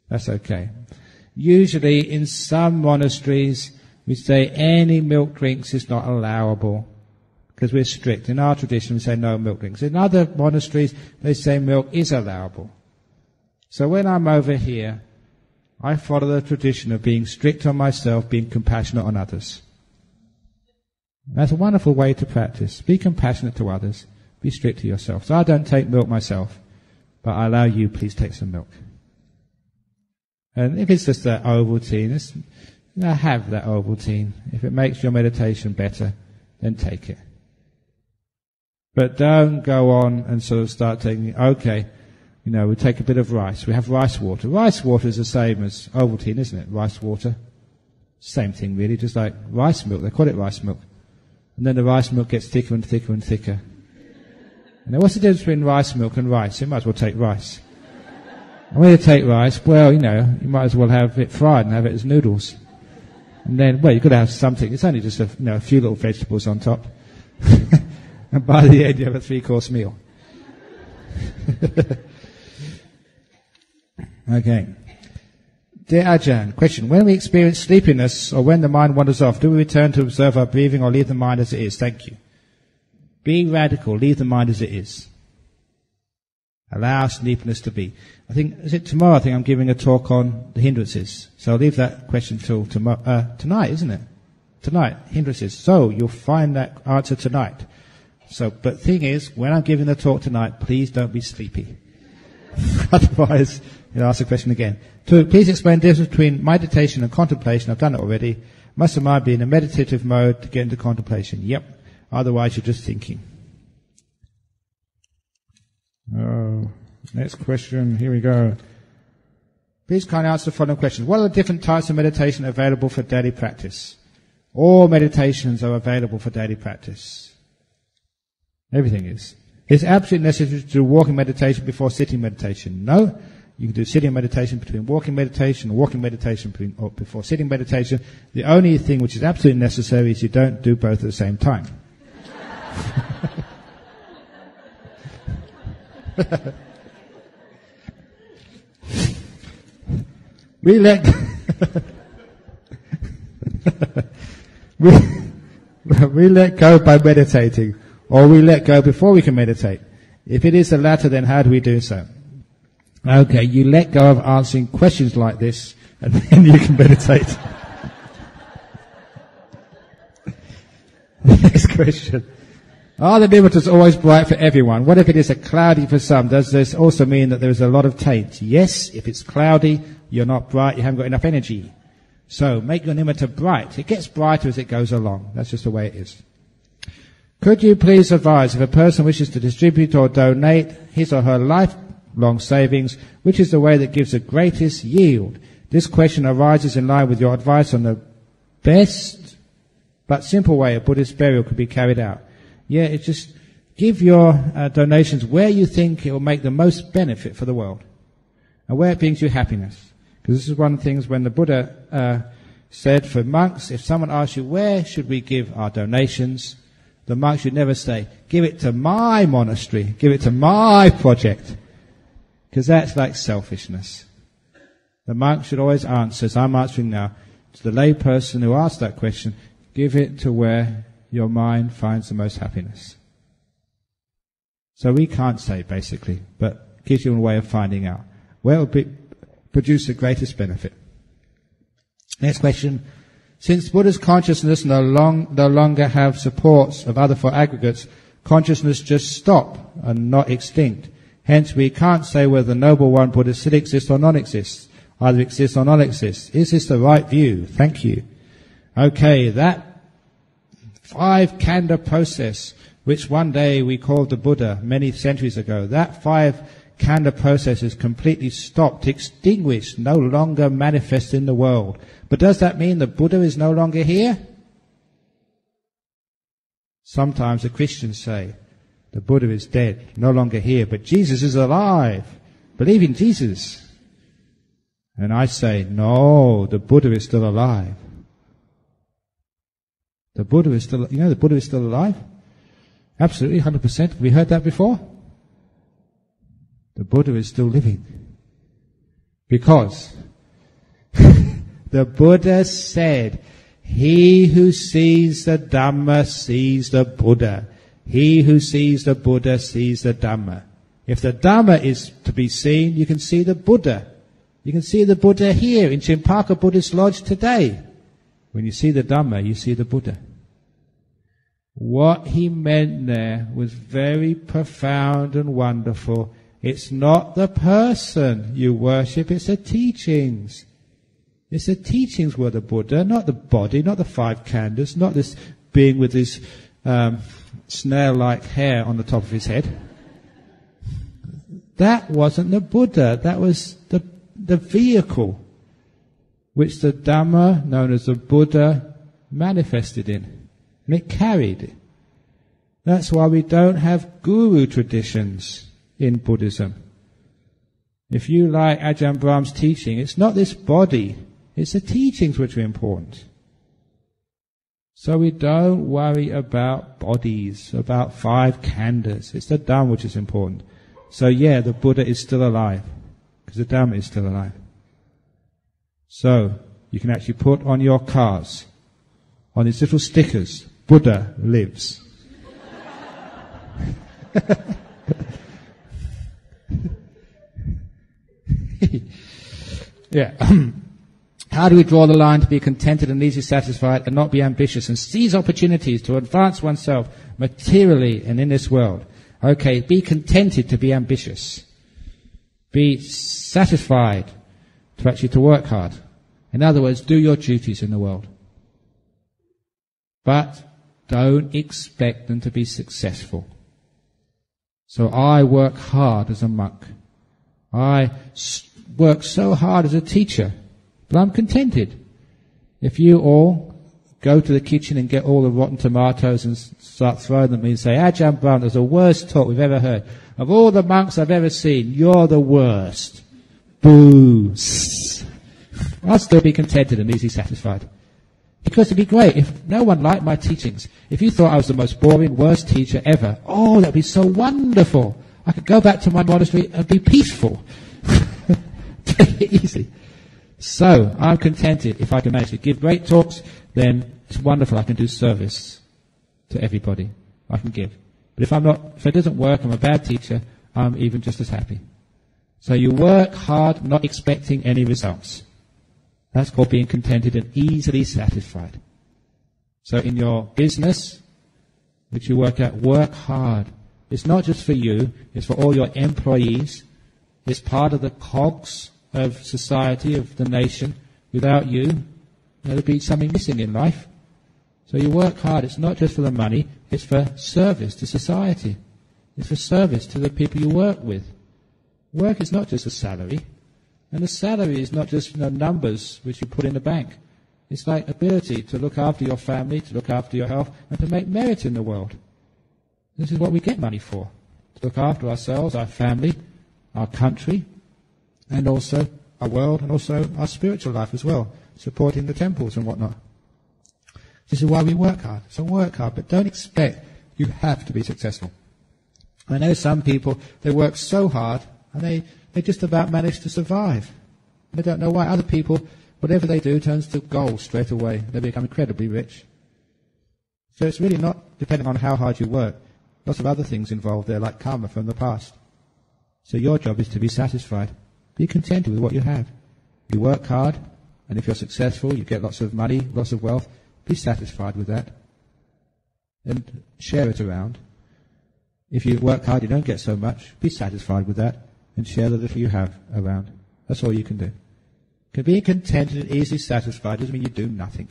That's okay. Usually in some monasteries we say any milk drinks is not allowable because we're strict. In our tradition we say no milk drinks. In other monasteries they say milk is allowable. So when I'm over here, I follow the tradition of being strict on myself, being compassionate on others. That's a wonderful way to practice. Be compassionate to others. Be strict to yourself. So I don't take milk myself, but I allow you, please take some milk. And if it's just that Ovaltine, have that Ovaltine. If it makes your meditation better, then take it. But don't go on and sort of start taking, okay, we take a bit of rice. We have rice water. Rice water is the same as Ovaltine, isn't it? Rice water. Same thing really, just like rice milk. They call it rice milk. And then the rice milk gets thicker and thicker and thicker. And then what's the difference between rice milk and rice? You might as well take rice. And when you take rice, well, you might as well have it fried and have it as noodles. And then, well, you've got to have something. It's only just a few little vegetables on top. And by the end you have a 3-course meal. Okay. Dear Ajahn, question. When we experience sleepiness or when the mind wanders off, do we return to observe our breathing or leave the mind as it is? Thank you. Be radical. Leave the mind as it is. Allow sleepiness to be. Tomorrow I think I'm giving a talk on the hindrances. So I'll leave that question till tomorrow, tonight, isn't it? Tonight, hindrances. So you'll find that answer tonight. But thing is, when I'm giving the talk tonight, please don't be sleepy. Otherwise, you'll ask the question again. 2, please explain the difference between meditation and contemplation. I've done it already. Must the mind be in a meditative mode to get into contemplation? Yep. Otherwise, you're just thinking. Next question. Here we go. Please kindly answer the following questions. What are the different types of meditation available for daily practice? All meditations are available for daily practice. Everything is. It's absolutely necessary to do walking meditation before sitting meditation. No. You can do sitting meditation between walking meditation, or walking meditation before sitting meditation. The only thing which is absolutely necessary is you don't do both at the same time. We let go by meditating, or we let go before we can meditate. If it is the latter, then how do we do so? Okay, you let go of answering questions like this, and then you can meditate. Next question. Are the nimittas always bright for everyone? What if it is cloudy for some? Does this also mean that there is a lot of taint? Yes, if it's cloudy, you're not bright, you haven't got enough energy. So make your nimitta bright. It gets brighter as it goes along. That's just the way it is. Could you please advise if a person wishes to distribute or donate his or her lifelong savings, which is the way that gives the greatest yield? This question arises in line with your advice on the best but simple way a Buddhist burial could be carried out. Yeah, it's just give your donations where you think it will make the most benefit for the world and where it brings you happiness. Because this is one of the things when the Buddha said for monks, if someone asks you where should we give our donations, the monk should never say, give it to my monastery, give it to my project, because that's like selfishness. The monk should always answer, as I'm answering now, to the lay person who asked that question, give it to where your mind finds the most happiness. So we can't say, basically, but it gives you a way of finding out where it will produce the greatest benefit. Next question. Since Buddha's consciousness no longer have supports of other four aggregates, consciousness just stop and not extinct. Hence we can't say whether the Noble One Buddha still exists or non-exists. either exists or non-exists. Is this the right view? Thank you. Okay, that 5 khandha process, which one day we called the Buddha many centuries ago, that 5 khandha process is completely stopped, extinguished, no longer manifest in the world. But does that mean the Buddha is no longer here? Sometimes the Christians say, the Buddha is dead, no longer here, but Jesus is alive. Believe in Jesus. And I say, no, the Buddha is still alive. The Buddha is still, the Buddha is still alive? Absolutely, 100%. Have we heard that before? The Buddha is still living. Because the Buddha said, he who sees the Dhamma sees the Buddha. He who sees the Buddha sees the Dhamma. If the Dhamma is to be seen, you can see the Buddha. You can see the Buddha here in Chimpaka Buddhist Lodge today. When you see the Dhamma, you see the Buddha. What he meant there was very profound and wonderful. It's not the person you worship, it's the teachings. It's the teachings were the Buddha, not the body, not the 5 khandhas, not this being with this snail-like hair on the top of his head. That wasn't the Buddha, that was the vehicle which the Dhamma, known as the Buddha, manifested in. And it carried it. That's why we don't have guru traditions in Buddhism. If you like Ajahn Brahm's teaching, it's not this body, it's the teachings which are important. So we don't worry about bodies, about 5 khandhas. It's the Dhamma which is important. So yeah, the Buddha is still alive, because the Dhamma is still alive. So you can actually put on your cars, on these little stickers, Buddha lives. Yeah. How do we draw the line to be contented and easily satisfied and not be ambitious and seize opportunities to advance oneself materially and in this world? Okay, be contented to be ambitious. Be satisfied to work hard. In other words, do your duties in the world. But don't expect them to be successful. So I work hard as a monk. I work so hard as a teacher, but I'm contented. If you all go to the kitchen and get all the rotten tomatoes and start throwing them and say, Ajahn Brahm, that's the worst talk we've ever heard. Of all the monks I've ever seen, you're the worst. Boo. I'll still be contented and easily satisfied. Because it'd be great if no one liked my teachings. If you thought I was the most boring, worst teacher ever, oh, that'd be so wonderful. I could go back to my monastery and be peaceful. Take it easy. So, I'm contented if I can manage to give great talks, then it's wonderful I can do service to everybody. I can give. But if it doesn't work, I'm a bad teacher, I'm even just as happy. So you work hard, not expecting any results. That's called being contented and easily satisfied. So in your business, which you work at, work hard. It's not just for you, it's for all your employees. It's part of the cogs of society, of the nation. Without you, there'd be something missing in life. So you work hard. It's not just for the money, it's for service to society. It's for service to the people you work with. Work is not just a salary. And the salary is not just numbers which you put in the bank. It's like ability to look after your family, to look after your health, and to make merit in the world. This is what we get money for. To look after ourselves, our family, our country, and also our world, and also our spiritual life as well, supporting the temples and whatnot. This is why we work hard. So work hard, but don't expect you have to be successful. I know some people, they work so hard, and they just about manage to survive. They don't know why. Other people, whatever they do turns to gold straight away. They become incredibly rich. So it's really not depending on how hard you work. Lots of other things involved there, like karma from the past. So your job is to be satisfied. Be contented with what you have. You work hard, and if you're successful, you get lots of money, lots of wealth. Be satisfied with that. And share it around. If you work hard, you don't get so much. Be satisfied with that. And share the little you have around. That's all you can do. Being contented and easily satisfied doesn't mean you do nothing.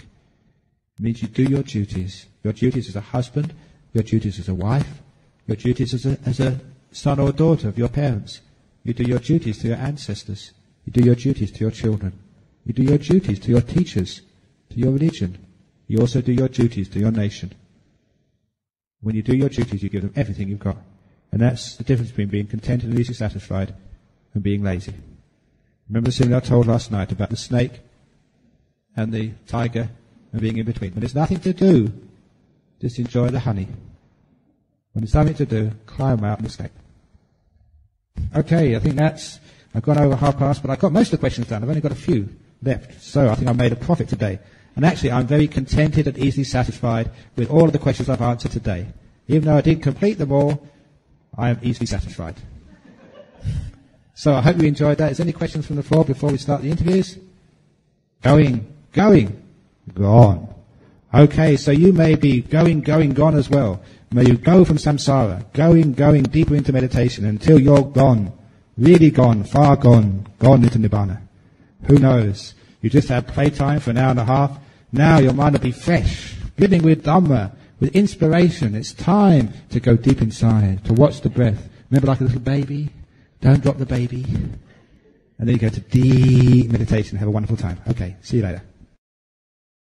It means you do your duties. Your duties as a husband, your duties as a wife, your duties as a son or daughter of your parents. You do your duties to your ancestors. You do your duties to your children. You do your duties to your teachers, to your religion. You also do your duties to your nation. When you do your duties, you give them everything you've got. And that's the difference between being contented and easily satisfied and being lazy. Remember the simile I told last night about the snake and the tiger and being in between. When there's nothing to do, just enjoy the honey. When there's something to do, climb out and escape. Okay, I think I've gone over 1:30, but I've got most of the questions done. I've only got a few left. So I think I've made a profit today. And actually, I'm very contented and easily satisfied with all of the questions I've answered today. Even though I didn't complete them all, I am easily satisfied. So I hope you enjoyed that. Is there any questions from the floor before we start the interviews? Going, gone. Okay, so you may be going, gone as well. May you go from samsara, going deeper into meditation until you're gone, really gone, far gone into nibbana. Who knows? You just had playtime for an hour and a half. Now your mind will be fresh, living with Dhamma, with inspiration. It's time to go deep inside, to watch the breath. Remember, like a little baby? Don't drop the baby. And then you go to deep meditation. Have a wonderful time. Okay, see you later.